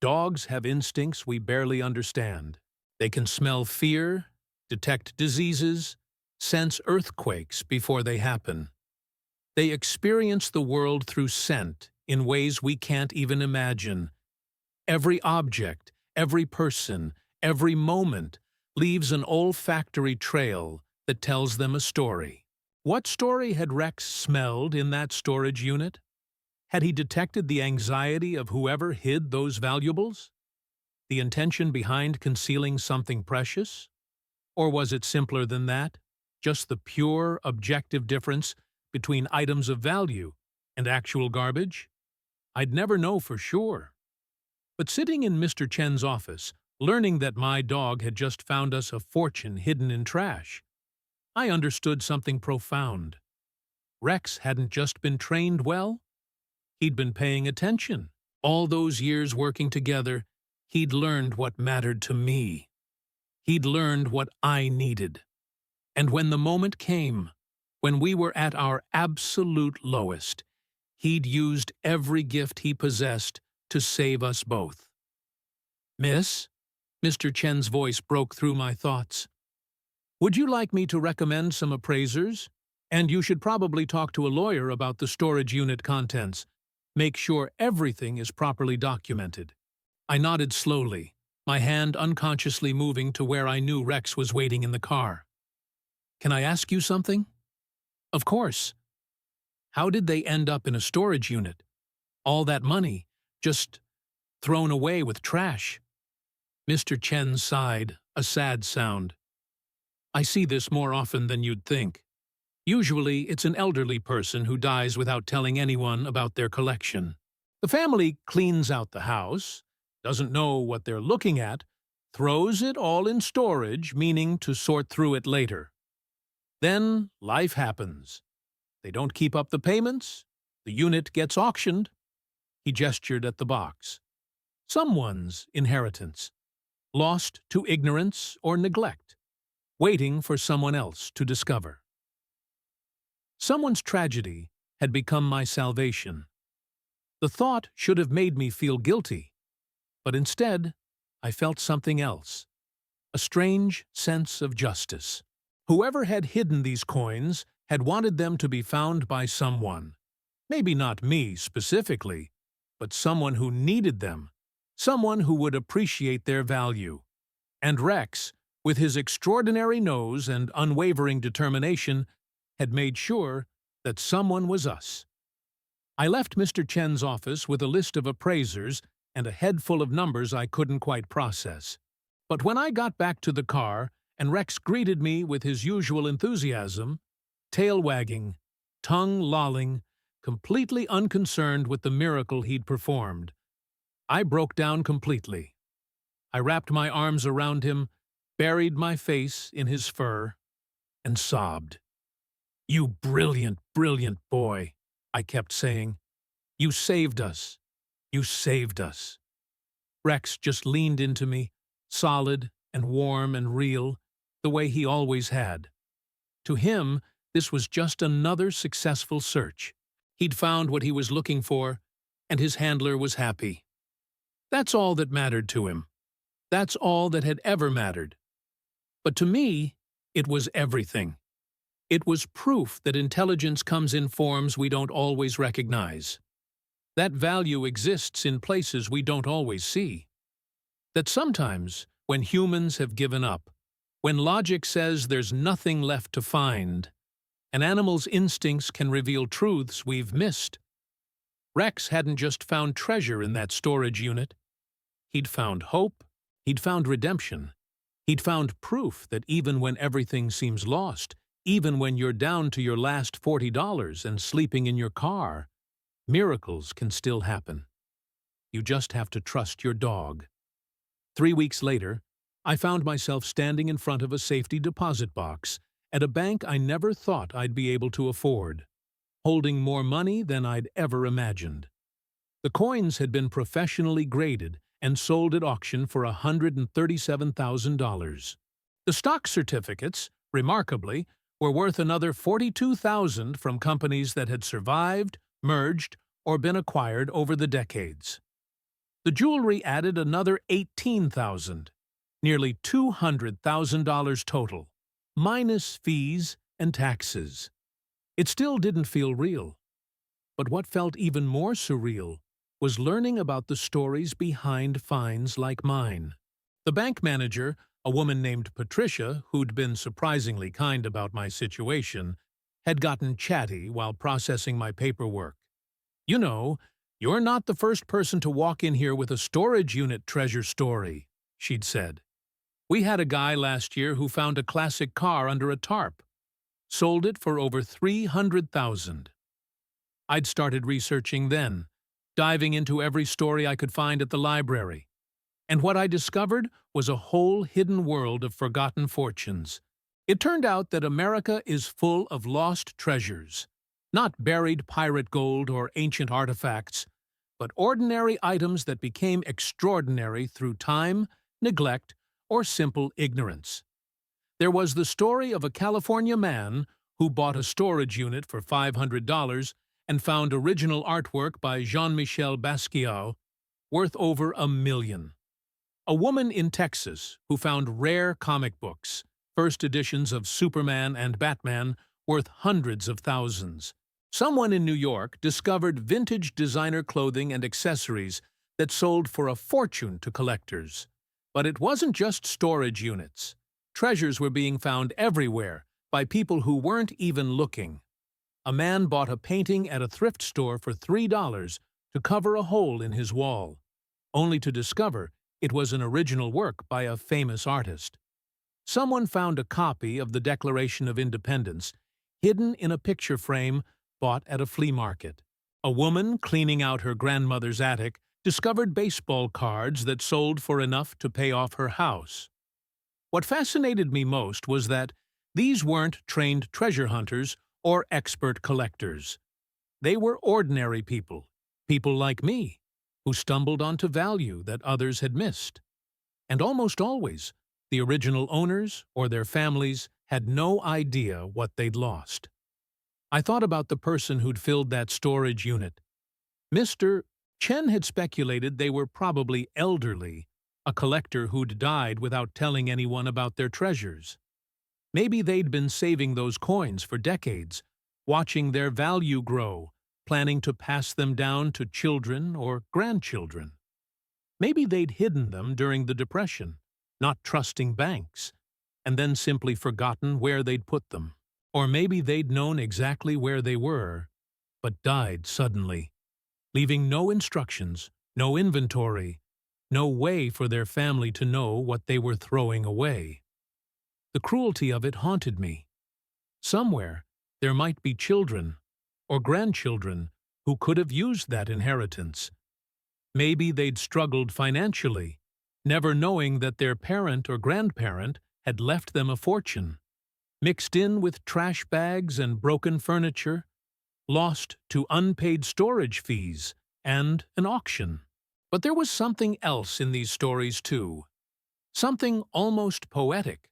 Dogs have instincts we barely understand. They can smell fear, detect diseases, sense earthquakes before they happen. They experience the world through scent in ways we can't even imagine. Every object, every person, every moment leaves an olfactory trail that tells them a story. What story had Rex smelled in that storage unit? Had he detected the anxiety of whoever hid those valuables? The intention behind concealing something precious? Or was it simpler than that? Just the pure, objective difference between items of value and actual garbage? I'd never know for sure. But sitting in Mr. Chen's office, learning that my dog had just found us a fortune hidden in trash, I understood something profound. Rex hadn't just been trained well, he'd been paying attention. All those years working together, he'd learned what mattered to me. He'd learned what I needed. And when the moment came, when we were at our absolute lowest, he'd used every gift he possessed to save us both. "Miss?" Mr. Chen's voice broke through my thoughts. "Would you like me to recommend some appraisers? And you should probably talk to a lawyer about the storage unit contents. Make sure everything is properly documented." I nodded slowly, my hand unconsciously moving to where I knew Rex was waiting in the car. "Can I ask you something?" "Of course." "How did they end up in a storage unit? All that money, just thrown away with trash?" Mr. Chen sighed, a sad sound. "I see this more often than you'd think. Usually, it's an elderly person who dies without telling anyone about their collection. The family cleans out the house, doesn't know what they're looking at, throws it all in storage, meaning to sort through it later. Then life happens. They don't keep up the payments, the unit gets auctioned." He gestured at the box. "Someone's inheritance, lost to ignorance or neglect, waiting for someone else to discover." Someone's tragedy had become my salvation. The thought should have made me feel guilty, but instead, I felt something else, a strange sense of justice. Whoever had hidden these coins had wanted them to be found by someone. Maybe not me specifically, but someone who needed them, someone who would appreciate their value. And Rex, with his extraordinary nose and unwavering determination, had made sure that someone was us. I left Mr. Chen's office with a list of appraisers and a head full of numbers I couldn't quite process. But when I got back to the car and Rex greeted me with his usual enthusiasm, tail wagging, tongue lolling, completely unconcerned with the miracle he'd performed. I broke down completely. I wrapped my arms around him, buried my face in his fur, and sobbed. "You brilliant, brilliant boy," I kept saying. "You saved us. You saved us." Rex just leaned into me, solid and warm and real, the way he always had. To him, this was just another successful search. He'd found what he was looking for, and his handler was happy. That's all that mattered to him. That's all that had ever mattered. But to me, it was everything. It was proof that intelligence comes in forms we don't always recognize. That value exists in places we don't always see. That sometimes, when humans have given up, when logic says there's nothing left to find, an animal's instincts can reveal truths we've missed. Rex hadn't just found treasure in that storage unit. He'd found hope. He'd found redemption. He'd found proof that even when everything seems lost, even when you're down to your last $40 and sleeping in your car, miracles can still happen. You just have to trust your dog. 3 weeks later, I found myself standing in front of a safety deposit box at a bank I never thought I'd be able to afford, holding more money than I'd ever imagined. The coins had been professionally graded and sold at auction for $137,000. The stock certificates, remarkably, were worth another $42,000 from companies that had survived, merged, or been acquired over the decades. The jewelry added another $18,000, nearly $200,000 total, minus fees and taxes. It still didn't feel real. But what felt even more surreal was learning about the stories behind finds like mine. The bank manager, a woman named Patricia, who'd been surprisingly kind about my situation, had gotten chatty while processing my paperwork. "You know, you're not the first person to walk in here with a storage unit treasure story," she'd said. "We had a guy last year who found a classic car under a tarp. Sold it for over $300,000. I'd started researching then, diving into every story I could find at the library. And what I discovered was a whole hidden world of forgotten fortunes. It turned out that America is full of lost treasures, not buried pirate gold or ancient artifacts, but ordinary items that became extraordinary through time, neglect, or simple ignorance. There was the story of a California man who bought a storage unit for $500 and found original artwork by Jean-Michel Basquiat worth over $1 million. A woman in Texas who found rare comic books, first editions of Superman and Batman, worth hundreds of thousands. Someone in New York discovered vintage designer clothing and accessories that sold for a fortune to collectors. But it wasn't just storage units. Treasures were being found everywhere by people who weren't even looking. A man bought a painting at a thrift store for $3 to cover a hole in his wall, only to discover it was an original work by a famous artist. Someone found a copy of the Declaration of Independence hidden in a picture frame bought at a flea market. A woman cleaning out her grandmother's attic discovered baseball cards that sold for enough to pay off her house. What fascinated me most was that these weren't trained treasure hunters or expert collectors. They were ordinary people, people like me, who stumbled onto value that others had missed. And almost always, the original owners or their families had no idea what they'd lost. I thought about the person who'd filled that storage unit. Mr. Chen had speculated they were probably elderly, a collector who'd died without telling anyone about their treasures. Maybe they'd been saving those coins for decades, watching their value grow, planning to pass them down to children or grandchildren. Maybe they'd hidden them during the Depression, not trusting banks, and then simply forgotten where they'd put them. Or maybe they'd known exactly where they were, but died suddenly, leaving no instructions, no inventory, no way for their family to know what they were throwing away. The cruelty of it haunted me. Somewhere, there might be children or grandchildren who could have used that inheritance. Maybe they'd struggled financially, never knowing that their parent or grandparent had left them a fortune, mixed in with trash bags and broken furniture, lost to unpaid storage fees and an auction. But there was something else in these stories too, something almost poetic.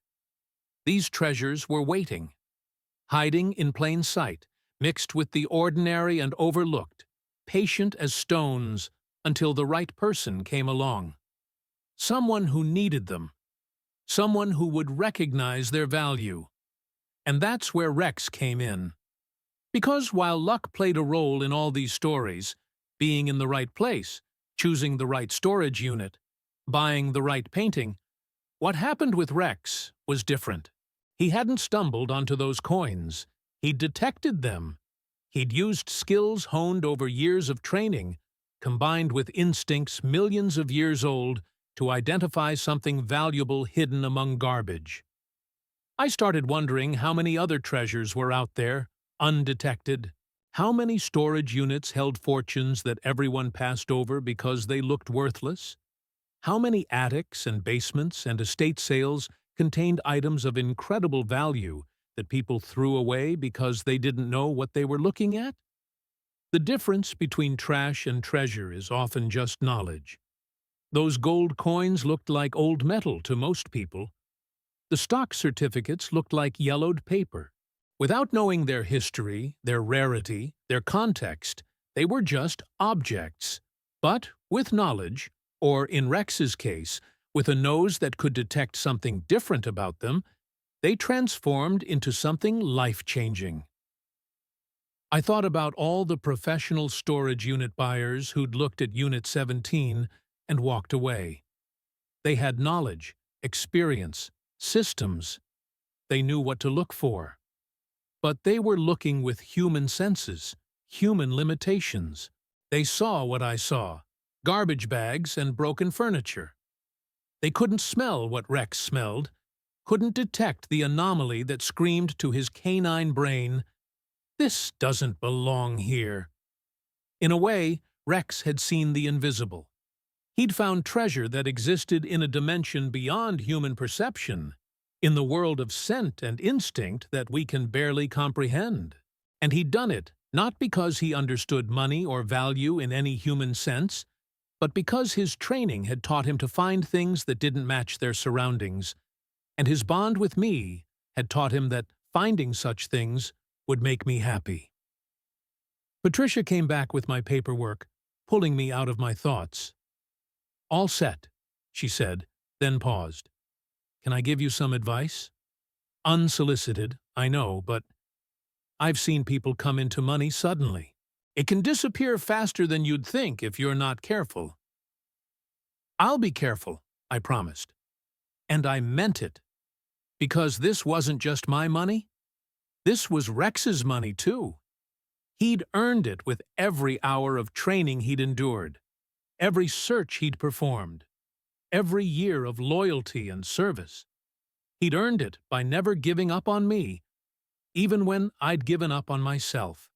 These treasures were waiting, hiding in plain sight, mixed with the ordinary and overlooked, patient as stones until the right person came along. Someone who needed them, someone who would recognize their value. And that's where Rex came in. Because while luck played a role in all these stories, being in the right place, choosing the right storage unit, buying the right painting, what happened with Rex was different. He hadn't stumbled onto those coins. He'd detected them. He'd used skills honed over years of training, combined with instincts millions of years old, to identify something valuable hidden among garbage. I started wondering how many other treasures were out there, undetected. How many storage units held fortunes that everyone passed over because they looked worthless? How many attics and basements and estate sales contained items of incredible value that people threw away because they didn't know what they were looking at? The difference between trash and treasure is often just knowledge. Those gold coins looked like old metal to most people. The stock certificates looked like yellowed paper. Without knowing their history, their rarity, their context, they were just objects. But with knowledge, or in Rex's case, with a nose that could detect something different about them, they transformed into something life-changing. I thought about all the professional storage unit buyers who'd looked at Unit 17 and walked away. They had knowledge, experience, systems. They knew what to look for. But they were looking with human senses, human limitations. They saw what I saw, garbage bags and broken furniture. They couldn't smell what Rex smelled, couldn't detect the anomaly that screamed to his canine brain, "This doesn't belong here." In a way, Rex had seen the invisible. He'd found treasure that existed in a dimension beyond human perception, in the world of scent and instinct that we can barely comprehend. And he'd done it not because he understood money or value in any human sense, but because his training had taught him to find things that didn't match their surroundings, and his bond with me had taught him that finding such things would make me happy. Patricia came back with my paperwork, pulling me out of my thoughts. "All set," she said, then paused. "Can I give you some advice? Unsolicited, I know, but I've seen people come into money suddenly. It can disappear faster than you'd think if you're not careful." "I'll be careful," I promised. And I meant it. Because this wasn't just my money. This was Rex's money, too. He'd earned it with every hour of training he'd endured, every search he'd performed, every year of loyalty and service. He'd earned it by never giving up on me, even when I'd given up on myself.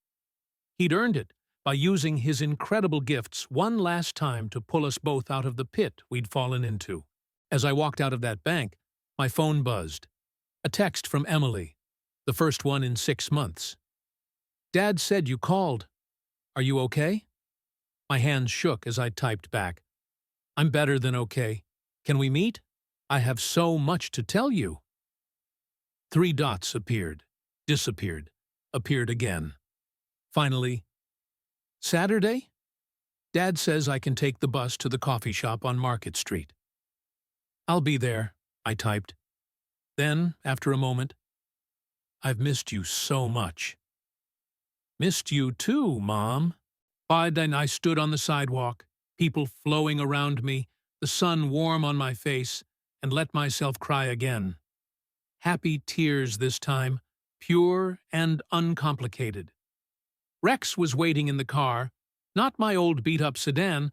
He'd earned it by using his incredible gifts one last time to pull us both out of the pit we'd fallen into. As I walked out of that bank, my phone buzzed. A text from Emily, the first one in 6 months. "Dad said you called. Are you okay?" My hands shook as I typed back. "I'm better than okay. Can we meet? I have so much to tell you." 3 dots appeared, disappeared, appeared again. Finally, "Saturday? Dad says I can take the bus to the coffee shop on Market Street." "I'll be there," I typed. Then, after a moment, "I've missed you so much." "Missed you too, Mom." Then I stood on the sidewalk, people flowing around me, the sun warm on my face, and let myself cry again. Happy tears this time, pure and uncomplicated. Rex was waiting in the car, not my old beat-up sedan,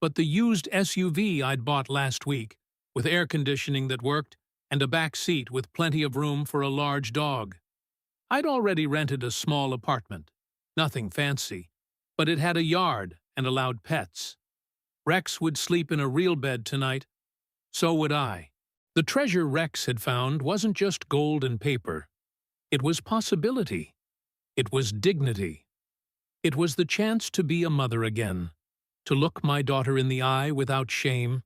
but the used SUV I'd bought last week, with air conditioning that worked, and a back seat with plenty of room for a large dog. I'd already rented a small apartment. Nothing fancy, but it had a yard and allowed pets. Rex would sleep in a real bed tonight. So would I. The treasure Rex had found wasn't just gold and paper. It was possibility. It was dignity. It was the chance to be a mother again, to look my daughter in the eye without shame.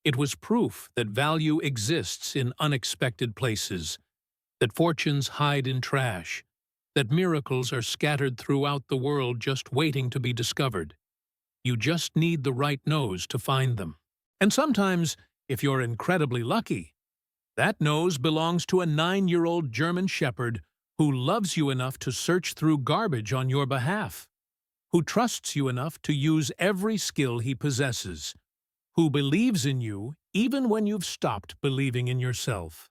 It was proof that value exists in unexpected places, that fortunes hide in trash, that miracles are scattered throughout the world just waiting to be discovered. You just need the right nose to find them. And sometimes, if you're incredibly lucky, that nose belongs to a 9-year-old German Shepherd who loves you enough to search through garbage on your behalf, who trusts you enough to use every skill he possesses, who believes in you even when you've stopped believing in yourself.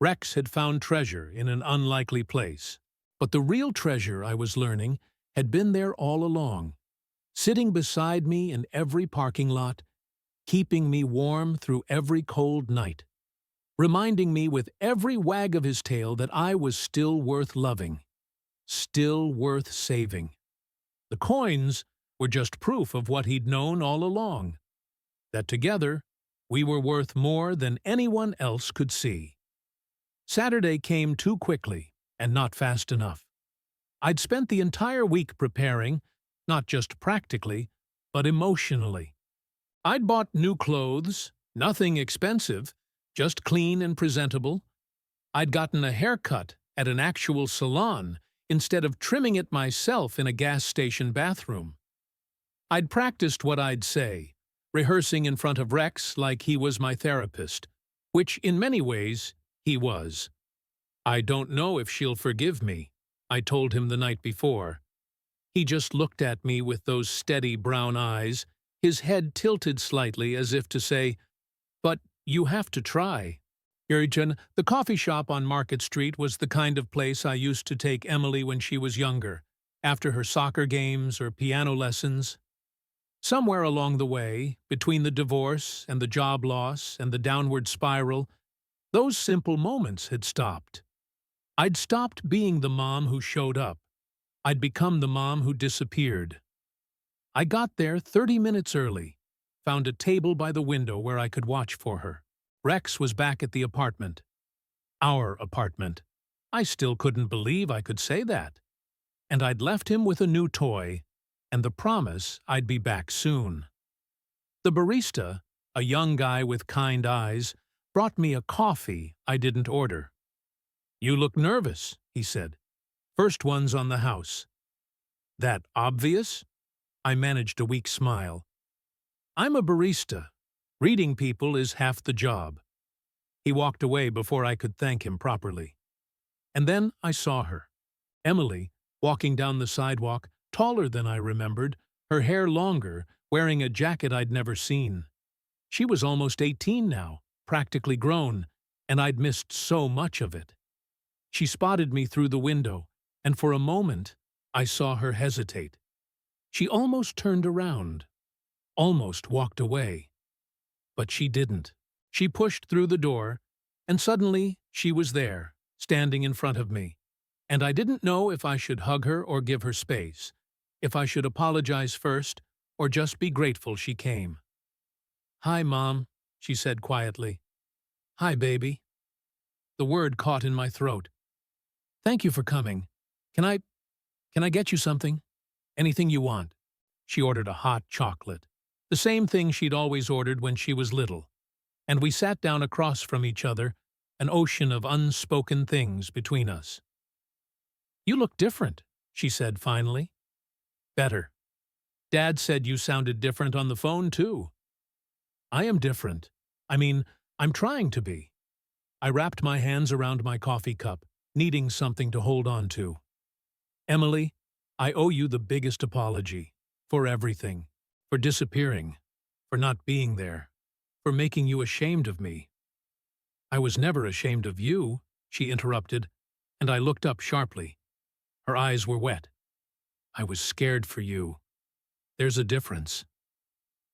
Rex had found treasure in an unlikely place, but the real treasure, I was learning, had been there all along, sitting beside me in every parking lot, keeping me warm through every cold night, reminding me with every wag of his tail that I was still worth loving, still worth saving. The coins were just proof of what he'd known all along, that together we were worth more than anyone else could see. Saturday came too quickly and not fast enough. I'd spent the entire week preparing, not just practically, but emotionally. I'd bought new clothes, nothing expensive, just clean and presentable. I'd gotten a haircut at an actual salon instead of trimming it myself in a gas station bathroom. I'd practiced what I'd say, rehearsing in front of Rex like he was my therapist, which in many ways he was. I don't know if she'll forgive me, I told him the night before. He just looked at me with those steady brown eyes, his head tilted slightly as if to say, "But you have to try." The coffee shop on Market Street was the kind of place I used to take Emily when she was younger, after her soccer games or piano lessons. Somewhere along the way, between the divorce and the job loss and the downward spiral, those simple moments had stopped. I'd stopped being the mom who showed up. I'd become the mom who disappeared. I got there 30 minutes early, found a table by the window where I could watch for her. Rex was back at the apartment. Our apartment. I still couldn't believe I could say that. And I'd left him with a new toy, and the promise I'd be back soon. The barista, a young guy with kind eyes, brought me a coffee I didn't order. "You look nervous," he said. "First one's on the house." "That obvious?" I managed a weak smile. "I'm a barista. Reading people is half the job." He walked away before I could thank him properly. And then I saw her. Emily, walking down the sidewalk, taller than I remembered, her hair longer, wearing a jacket I'd never seen. She was almost 18 now, practically grown, and I'd missed so much of it. She spotted me through the window, and for a moment I saw her hesitate. She almost turned around, almost walked away. But she didn't. She pushed through the door, and suddenly she was there, standing in front of me. And I didn't know if I should hug her or give her space, if I should apologize first or just be grateful she came. "Hi, Mom," she said quietly. "Hi, baby." The word caught in my throat. "Thank you for coming. Can I get you something? Anything you want?" She ordered a hot chocolate, the same thing she'd always ordered when she was little, and we sat down across from each other, an ocean of unspoken things between us. "You look different," she said finally. "Better. Dad said you sounded different on the phone, too." "I am different. I'm trying to be." I wrapped my hands around my coffee cup, needing something to hold on to. "Emily, I owe you the biggest apology. For everything. For disappearing. For not being there. For making you ashamed of me." "I was never ashamed of you," she interrupted, and I looked up sharply. Her eyes were wet. "I was scared for you. There's a difference."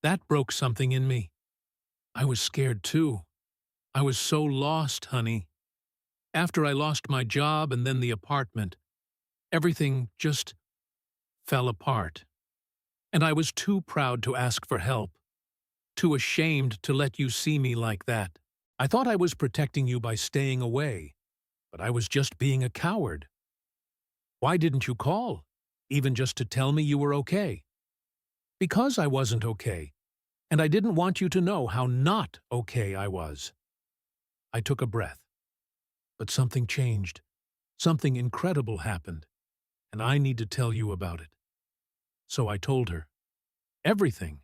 That broke something in me. I was scared too. I was so lost, honey. After I lost my job and then the apartment, everything just fell apart. And I was too proud to ask for help, too ashamed to let you see me like that. I thought I was protecting you by staying away, but I was just being a coward. Why didn't you call, even just to tell me you were okay? Because I wasn't okay, and I didn't want you to know how not okay I was. I took a breath. But something changed. Something incredible happened, and I need to tell you about it. So I told her. Everything.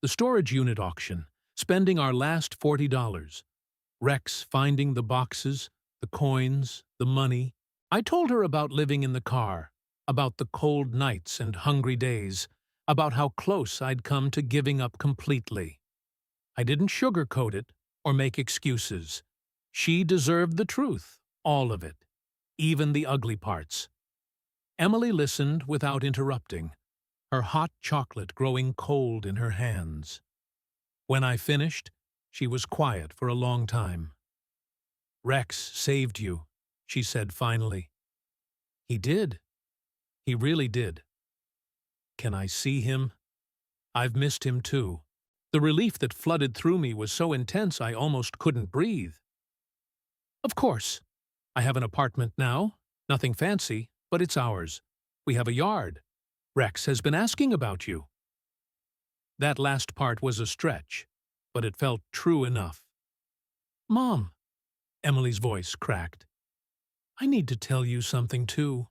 The storage unit auction, spending our last $40, Rex finding the boxes, the coins, the money. I told her about living in the car, about the cold nights and hungry days, about how close I'd come to giving up completely. I didn't sugarcoat it or make excuses. She deserved the truth, all of it, even the ugly parts. Emily listened without interrupting, her hot chocolate growing cold in her hands. When I finished, she was quiet for a long time. "Rex saved you," she said finally. "He did. He really did. Can I see him? I've missed him too." The relief that flooded through me was so intense I almost couldn't breathe. "Of course. I have an apartment now. Nothing fancy, but it's ours. We have a yard. Rex has been asking about you." That last part was a stretch, but it felt true enough. "Mom," Emily's voice cracked, "I need to tell you something too.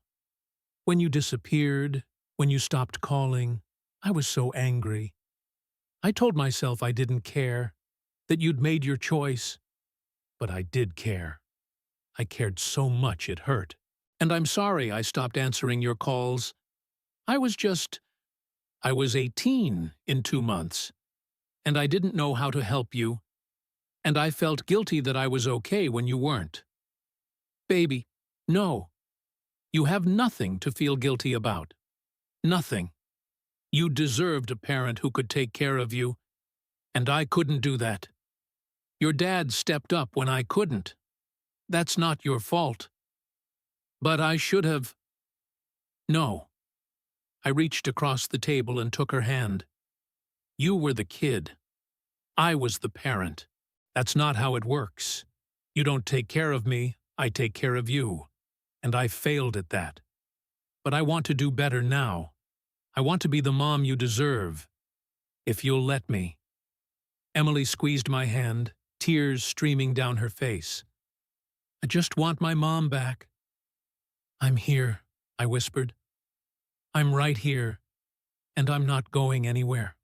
When you disappeared, when you stopped calling, I was so angry. I told myself I didn't care, that you'd made your choice. But I did care. I cared so much it hurt. And I'm sorry I stopped answering your calls. I was 18 in 2 months. And I didn't know how to help you. And I felt guilty that I was okay when you weren't. Baby, no. You have nothing to feel guilty about. Nothing. You deserved a parent who could take care of you. And I couldn't do that. Your dad stepped up when I couldn't. That's not your fault. But I should have. No." I reached across the table and took her hand. "You were the kid. I was the parent. That's not how it works. You don't take care of me, I take care of you. And I failed at that. But I want to do better now. I want to be the mom you deserve. If you'll let me." Emily squeezed my hand, tears streaming down her face. "I just want my mom back." "I'm here," I whispered. "I'm right here, and I'm not going anywhere."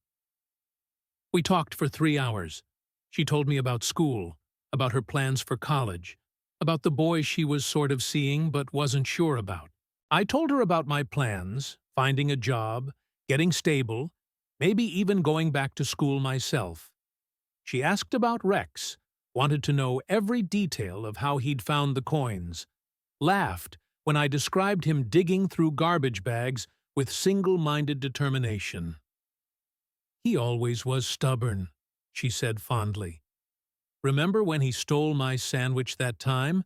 We talked for 3 hours. She told me about school, about her plans for college, about the boy she was sort of seeing but wasn't sure about. I told her about my plans, finding a job, getting stable, maybe even going back to school myself. She asked about Rex, wanted to know every detail of how he'd found the coins, laughed when I described him digging through garbage bags with single-minded determination. "He always was stubborn," she said fondly. "Remember when he stole my sandwich that time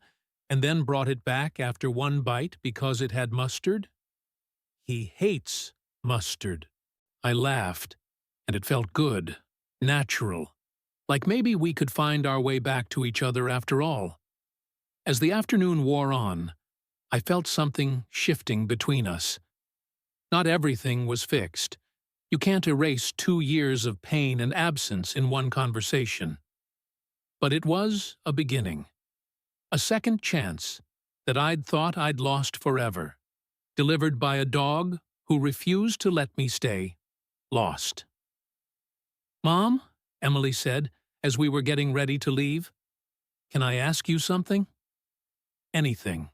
and then brought it back after one bite because it had mustard? He hates mustard." I laughed, and it felt good, natural, like maybe we could find our way back to each other after all. As the afternoon wore on, I felt something shifting between us. Not everything was fixed. You can't erase 2 years of pain and absence in one conversation. But it was a beginning. A second chance that I'd thought I'd lost forever, delivered by a dog who refused to let me stay, lost. "Mom," Emily said, as we were getting ready to leave, "can I ask you something?" "Anything.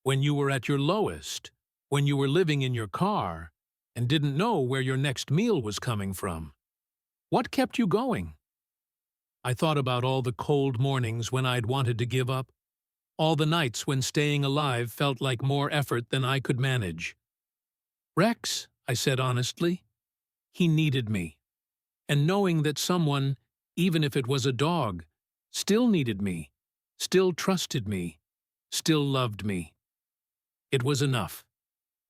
When you were at your lowest, when you were living in your car, and didn't know where your next meal was coming from. What kept you going?" I thought about all the cold mornings when I'd wanted to give up, all the nights when staying alive felt like more effort than I could manage. "Rex," I said honestly, "he needed me. And knowing that someone, even if it was a dog, still needed me, still trusted me, still loved me. It was enough.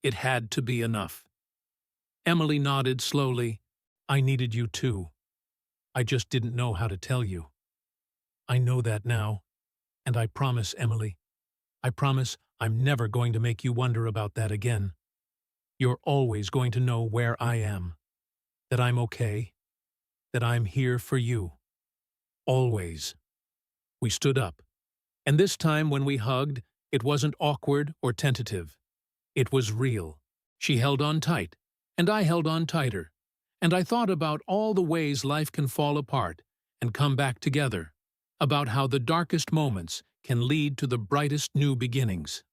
It had to be enough. Emily nodded slowly. I needed you too. I just didn't know how to tell you. I know that now, and I promise, Emily, I promise I'm never going to make you wonder about that again. You're always going to know where I am, that I'm okay, that I'm here for you. Always. We stood up, and this time when we hugged, it wasn't awkward or tentative. It was real. She held on tight, and I held on tighter, and I thought about all the ways life can fall apart and come back together, about how the darkest moments can lead to the brightest new beginnings.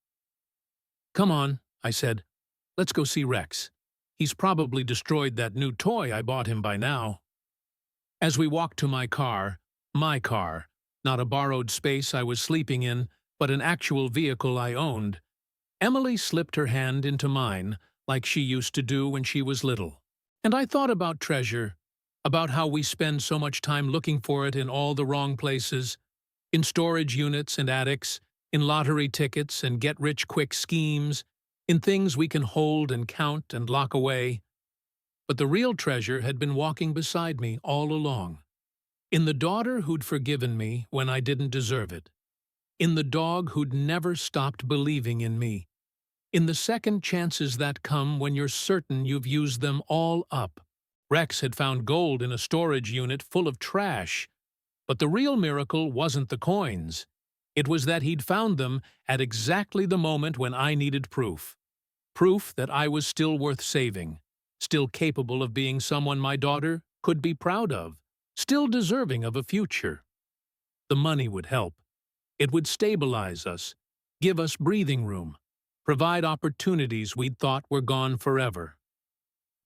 Come on, I said. Let's go see Rex. He's probably destroyed that new toy I bought him by now. As we walked to my car, not a borrowed space I was sleeping in, but an actual vehicle I owned, Emily slipped her hand into mine like she used to do when she was little. And I thought about treasure, about how we spend so much time looking for it in all the wrong places, in storage units and attics, in lottery tickets and get-rich-quick schemes, in things we can hold and count and lock away. But the real treasure had been walking beside me all along. In the daughter who'd forgiven me when I didn't deserve it. In the dog who'd never stopped believing in me. In the second chances that come when you're certain you've used them all up. Rex had found gold in a storage unit full of trash. But the real miracle wasn't the coins. It was that he'd found them at exactly the moment when I needed proof. Proof that I was still worth saving, still capable of being someone my daughter could be proud of, still deserving of a future. The money would help. It would stabilize us, give us breathing room, provide opportunities we'd thought were gone forever.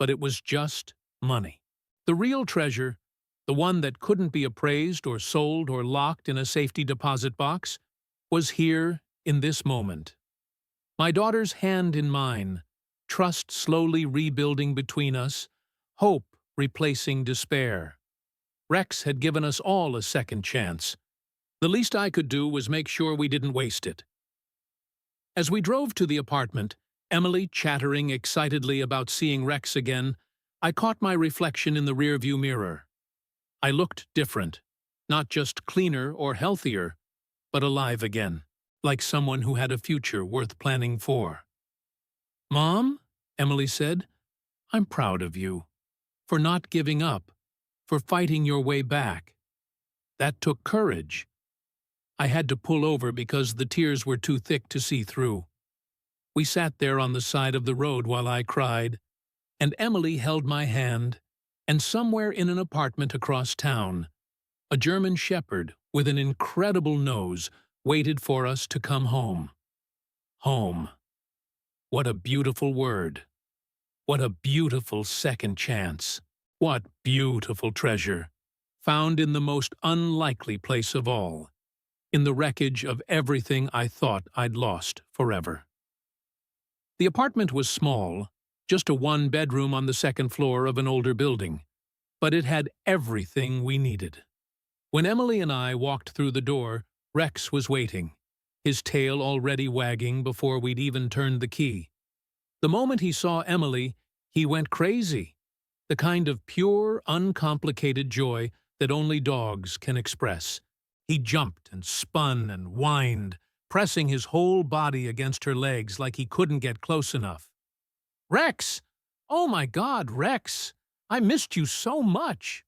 But it was just money. The real treasure, the one that couldn't be appraised or sold or locked in a safety deposit box, was here in this moment. My daughter's hand in mine, trust slowly rebuilding between us, hope replacing despair. Rex had given us all a second chance. The least I could do was make sure we didn't waste it. As we drove to the apartment, Emily chattering excitedly about seeing Rex again, I caught my reflection in the rearview mirror. I looked different, not just cleaner or healthier, but alive again, like someone who had a future worth planning for. "Mom," Emily said, "I'm proud of you, for not giving up, for fighting your way back. That took courage." I had to pull over because the tears were too thick to see through. We sat there on the side of the road while I cried, and Emily held my hand, and somewhere in an apartment across town, a German shepherd with an incredible nose waited for us to come home. Home. What a beautiful word. What a beautiful second chance. What beautiful treasure, found in the most unlikely place of all, in the wreckage of everything I thought I'd lost forever. The apartment was small, just a one-bedroom on the second floor of an older building, but it had everything we needed. When Emily and I walked through the door, Rex was waiting, his tail already wagging before we'd even turned the key. The moment he saw Emily, he went crazy, the kind of pure, uncomplicated joy that only dogs can express. He jumped and spun and whined, pressing his whole body against her legs like he couldn't get close enough. "Rex! Oh my God, Rex! I missed you so much!"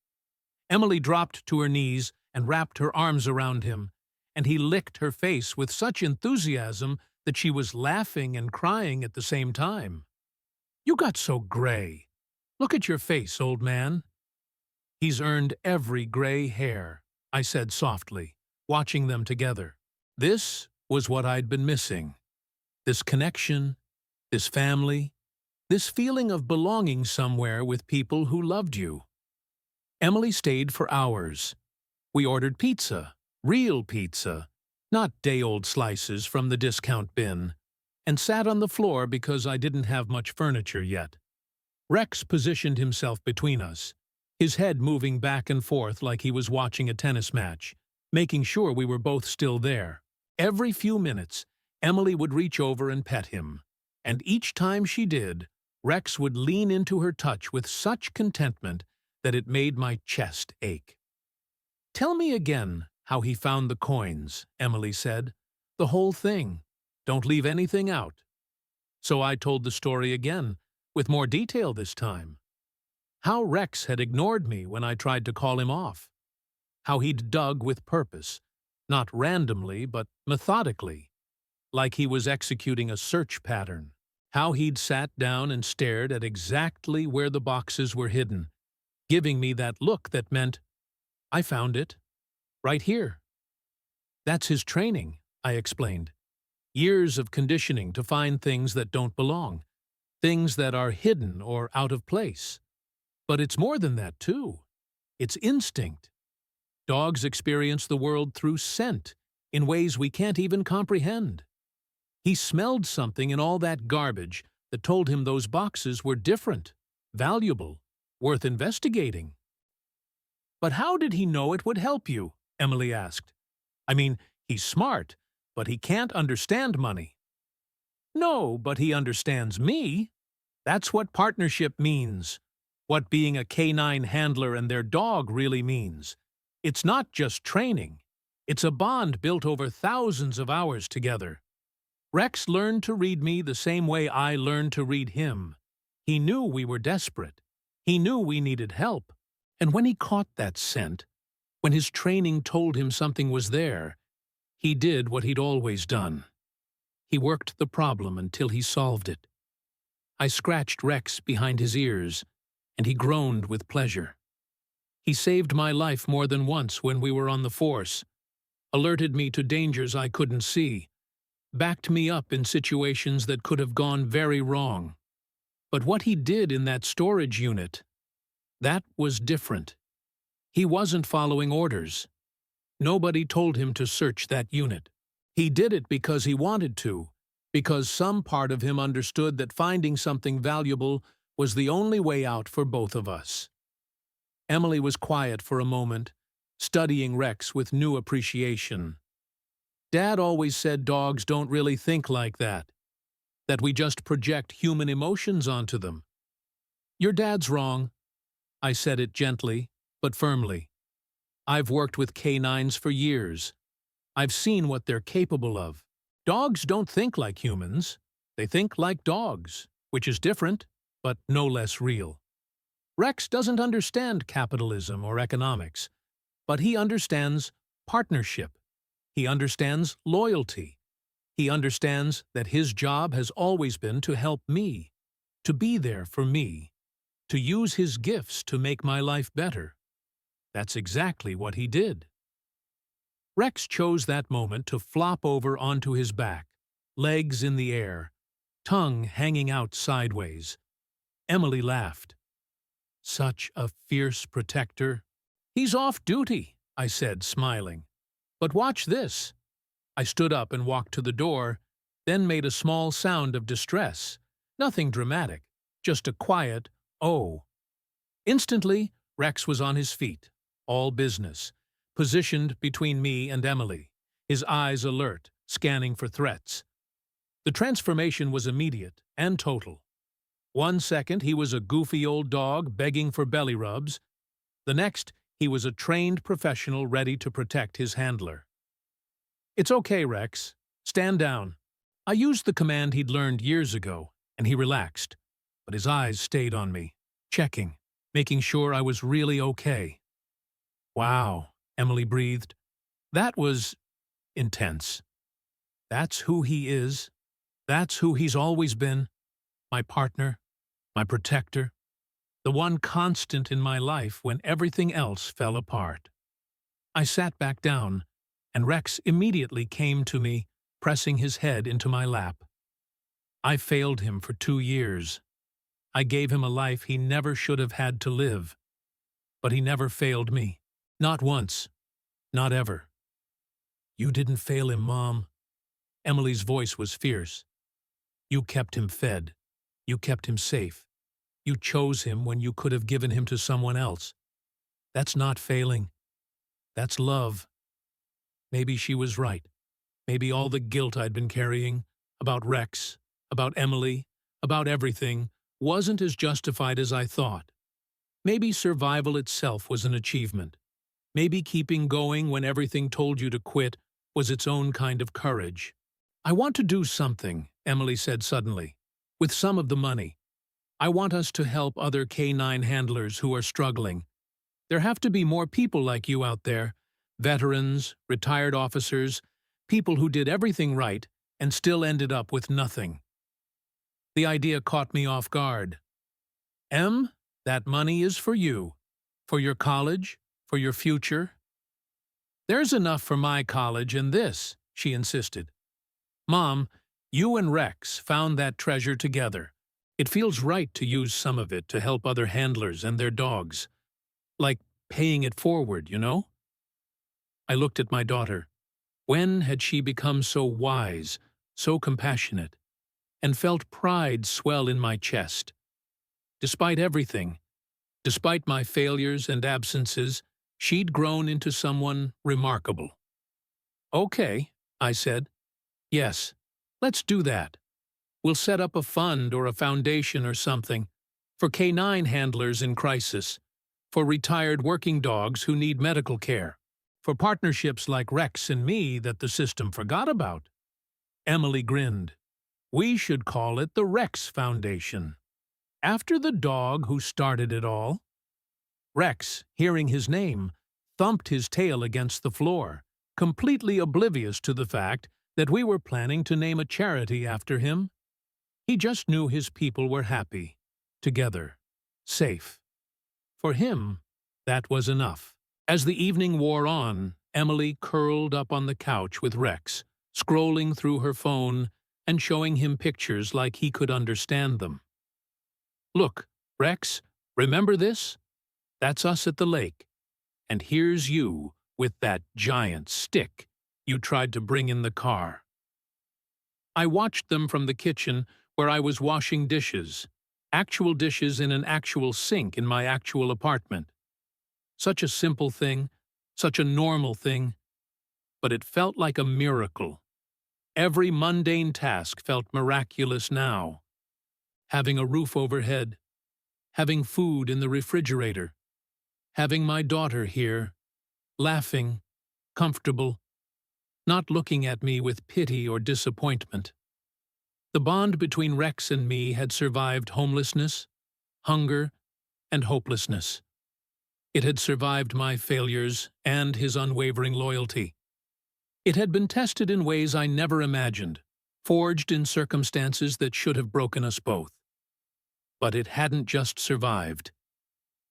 Emily dropped to her knees and wrapped her arms around him, and he licked her face with such enthusiasm that she was laughing and crying at the same time. "You got so gray. Look at your face, old man." "He's earned every gray hair," I said softly, watching them together. This was what I'd been missing. This connection, this family, this feeling of belonging somewhere with people who loved you. Emily stayed for hours. We ordered pizza, real pizza, not day-old slices from the discount bin, and sat on the floor because I didn't have much furniture yet. Rex positioned himself between us, his head moving back and forth like he was watching a tennis match, making sure we were both still there. Every few minutes, Emily would reach over and pet him, and each time she did, Rex would lean into her touch with such contentment that it made my chest ache. "Tell me again how he found the coins," Emily said. "The whole thing. Don't leave anything out." So I told the story again, with more detail this time. How Rex had ignored me when I tried to call him off. How he'd dug with purpose, not randomly but methodically, like he was executing a search pattern. How he'd sat down and stared at exactly where the boxes were hidden, giving me that look that meant, "I found it. Right here." "That's his training," I explained. "Years of conditioning to find things that don't belong, things that are hidden or out of place. But it's more than that, too. It's instinct. Dogs experience the world through scent in ways we can't even comprehend. He smelled something in all that garbage that told him those boxes were different, valuable, worth investigating." "But how did he know it would help you?" Emily asked. "I mean, he's smart, but he can't understand money." "No, but he understands me. That's what partnership means. What being a canine handler and their dog really means. It's not just training. It's a bond built over thousands of hours together. Rex learned to read me the same way I learned to read him. He knew we were desperate. He knew we needed help. And when he caught that scent, when his training told him something was there, he did what he'd always done. He worked the problem until he solved it." I scratched Rex behind his ears, and he groaned with pleasure. "He saved my life more than once when we were on the force, alerted me to dangers I couldn't see, backed me up in situations that could have gone very wrong. But what he did in that storage unit, that was different. He wasn't following orders. Nobody told him to search that unit. He did it because he wanted to, because some part of him understood that finding something valuable was the only way out for both of us." Emily was quiet for a moment, studying Rex with new appreciation. "Dad always said dogs don't really think like that we just project human emotions onto them." "Your dad's wrong." I said it gently, but firmly. "I've worked with canines for years. I've seen what they're capable of. Dogs don't think like humans. They think like dogs, which is different, but no less real. Rex doesn't understand capitalism or economics, but he understands partnership. He understands loyalty. He understands that his job has always been to help me, to be there for me, to use his gifts to make my life better. That's exactly what he did." Rex chose that moment to flop over onto his back, legs in the air, tongue hanging out sideways. Emily laughed. "Such a fierce protector." "He's off duty," I said, smiling. "But watch this." I stood up and walked to the door, then made a small sound of distress. Nothing dramatic, just a quiet, "oh." Instantly, Rex was on his feet, all business, positioned between me and Emily, his eyes alert, scanning for threats. The transformation was immediate and total. 1 second he was a goofy old dog begging for belly rubs. The next, he was a trained professional ready to protect his handler. "It's okay, Rex. Stand down." I used the command he'd learned years ago, and he relaxed, but his eyes stayed on me, checking, making sure I was really okay. "Wow," Emily breathed. "That was intense. That's who he is. That's who he's always been. My partner, my protector, the one constant in my life when everything else fell apart." I sat back down, and Rex immediately came to me, pressing his head into my lap. I failed him for 2 years. I gave him a life he never should have had to live. But he never failed me. Not once. Not ever. "You didn't fail him, Mom." Emily's voice was fierce. "You kept him fed. You kept him safe. You chose him when you could have given him to someone else. That's not failing. That's love. Maybe she was right. Maybe all the guilt I'd been carrying, about Rex, about Emily, about everything, wasn't as justified as I thought. Maybe survival itself was an achievement. Maybe keeping going when everything told you to quit was its own kind of courage. "I want to do something," Emily said suddenly, "with some of the money. I want us to help other K9 handlers who are struggling. There have to be more people like you out there, veterans, retired officers, people who did everything right and still ended up with nothing." The idea caught me off guard. "Em, that money is for you, for your college, for your future." "There's enough for my college and this," she insisted. "Mom, you and Rex found that treasure together. It feels right to use some of it to help other handlers and their dogs. Like paying it forward, you know?" I looked at my daughter. When had she become so wise, so compassionate, and felt pride swell in my chest? Despite everything, despite my failures and absences, she'd grown into someone remarkable. "Okay," I said. "Yes, let's do that. We'll set up a fund or a foundation or something for K9 handlers in crisis, for retired working dogs who need medical care, for partnerships like Rex and me that the system forgot about." Emily grinned. "We should call it the Rex Foundation, after the dog who started it all." Rex, hearing his name, thumped his tail against the floor, completely oblivious to the fact that we were planning to name a charity after him. He just knew his people were happy, together, safe. For him, that was enough. As the evening wore on, Emily curled up on the couch with Rex, scrolling through her phone and showing him pictures like he could understand them. "Look, Rex, remember this? That's us at the lake. And here's you with that giant stick you tried to bring in the car." I watched them from the kitchen where I was washing dishes, actual dishes in an actual sink in my actual apartment. Such a simple thing, such a normal thing, but it felt like a miracle. Every mundane task felt miraculous now. Having a roof overhead, having food in the refrigerator, having my daughter here, laughing, comfortable, not looking at me with pity or disappointment. The bond between Rex and me had survived homelessness, hunger, and hopelessness. It had survived my failures and his unwavering loyalty. It had been tested in ways I never imagined, forged in circumstances that should have broken us both. But it hadn't just survived.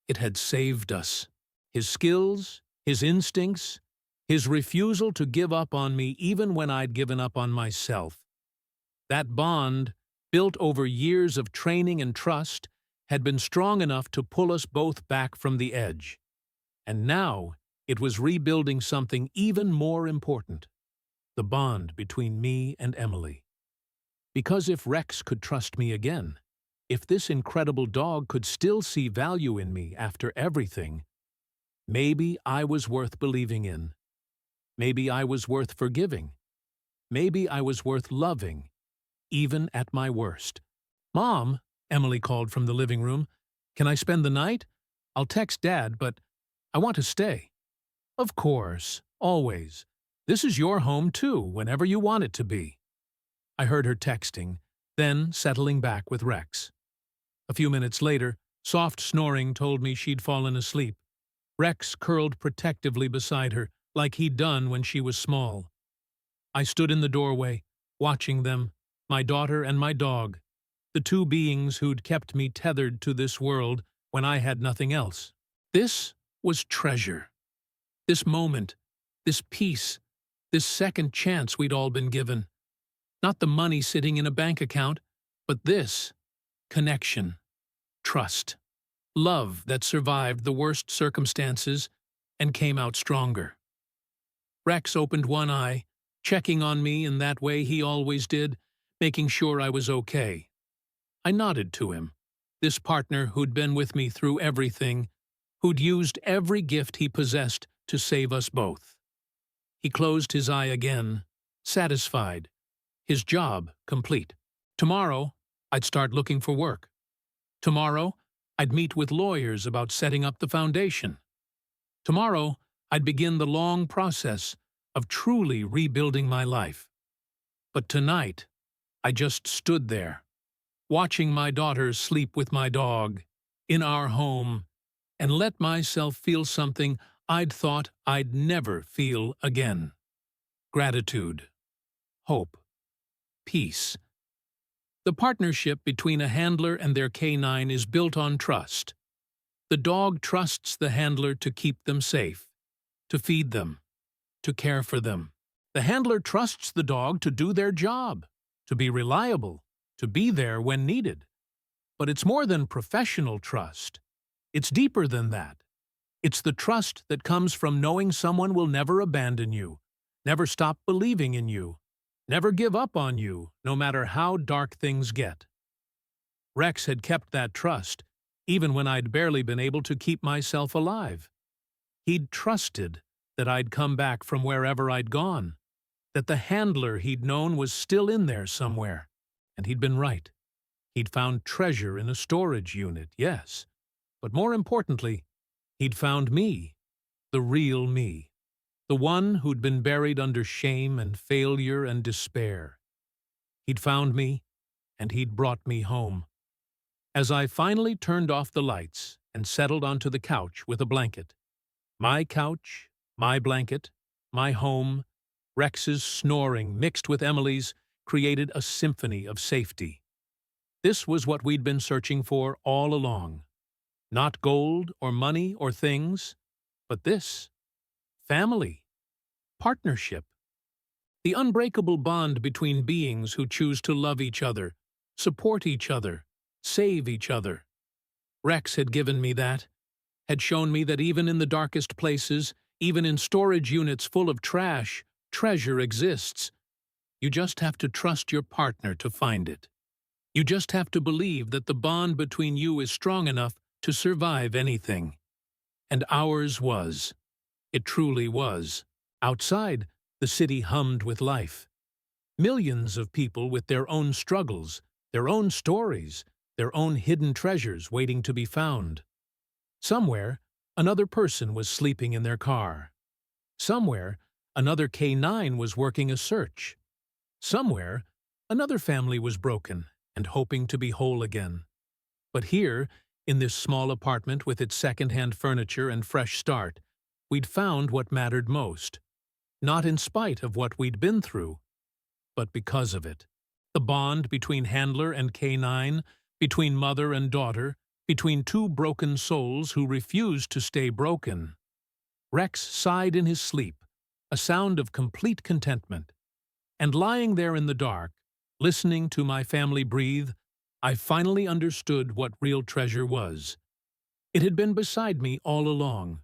It had saved us. His skills, his instincts, his refusal to give up on me even when I'd given up on myself. That bond, built over years of training and trust, had been strong enough to pull us both back from the edge. And now it was rebuilding something even more important, the bond between me and Emily. Because if Rex could trust me again, if this incredible dog could still see value in me after everything, maybe I was worth believing in. Maybe I was worth forgiving. Maybe I was worth loving, even at my worst. "Mom," Emily called from the living room, "can I spend the night? I'll text Dad, but I want to stay." "Of course, always. This is your home too, whenever you want it to be." I heard her texting, then settling back with Rex. A few minutes later, soft snoring told me she'd fallen asleep. Rex curled protectively beside her, like he'd done when she was small. I stood in the doorway, watching them, my daughter and my dog, the two beings who'd kept me tethered to this world when I had nothing else. This was treasure. This moment, this peace, this second chance we'd all been given. Not the money sitting in a bank account, but this connection, trust, love that survived the worst circumstances and came out stronger. Rex opened one eye, checking on me in that way he always did, making sure I was okay. I nodded to him, this partner who'd been with me through everything, who'd used every gift he possessed to save us both. He closed his eye again, satisfied, his job complete. Tomorrow, I'd start looking for work. Tomorrow, I'd meet with lawyers about setting up the foundation. Tomorrow, I'd begin the long process of truly rebuilding my life. But tonight, I just stood there, watching my daughter sleep with my dog, in our home, and let myself feel something I'd thought I'd never feel again. Gratitude, hope, peace. The partnership between a handler and their canine is built on trust. The dog trusts the handler to keep them safe, to feed them, to care for them. The handler trusts the dog to do their job, to be reliable, to be there when needed. But it's more than professional trust. It's deeper than that. It's the trust that comes from knowing someone will never abandon you, never stop believing in you, never give up on you, no matter how dark things get. Rex had kept that trust, even when I'd barely been able to keep myself alive. He'd trusted that I'd come back from wherever I'd gone, that the handler he'd known was still in there somewhere. And he'd been right. He'd found treasure in a storage unit, yes. But more importantly, he'd found me, the real me, the one who'd been buried under shame and failure and despair. He'd found me, and he'd brought me home. As I finally turned off the lights and settled onto the couch with a blanket, my couch, my blanket, my home, Rex's snoring mixed with Emily's created a symphony of safety. This was what we'd been searching for all along. Not gold or money or things, but this. Family. Partnership. The unbreakable bond between beings who choose to love each other, support each other, save each other. Rex had given me that, had shown me that even in the darkest places, even in storage units full of trash, treasure exists. You just have to trust your partner to find it. You just have to believe that the bond between you is strong enough to survive anything. And ours was. It truly was. Outside, the city hummed with life. Millions of people with their own struggles, their own stories, their own hidden treasures waiting to be found. Somewhere, another person was sleeping in their car. Somewhere, another K9 was working a search. Somewhere, another family was broken and hoping to be whole again. But here, in this small apartment with its second-hand furniture and fresh start, we'd found what mattered most. Not in spite of what we'd been through, but because of it. The bond between handler and K9, between mother and daughter, between two broken souls who refused to stay broken. Rex sighed in his sleep, a sound of complete contentment. And lying there in the dark, listening to my family breathe, I finally understood what real treasure was. It had been beside me all along,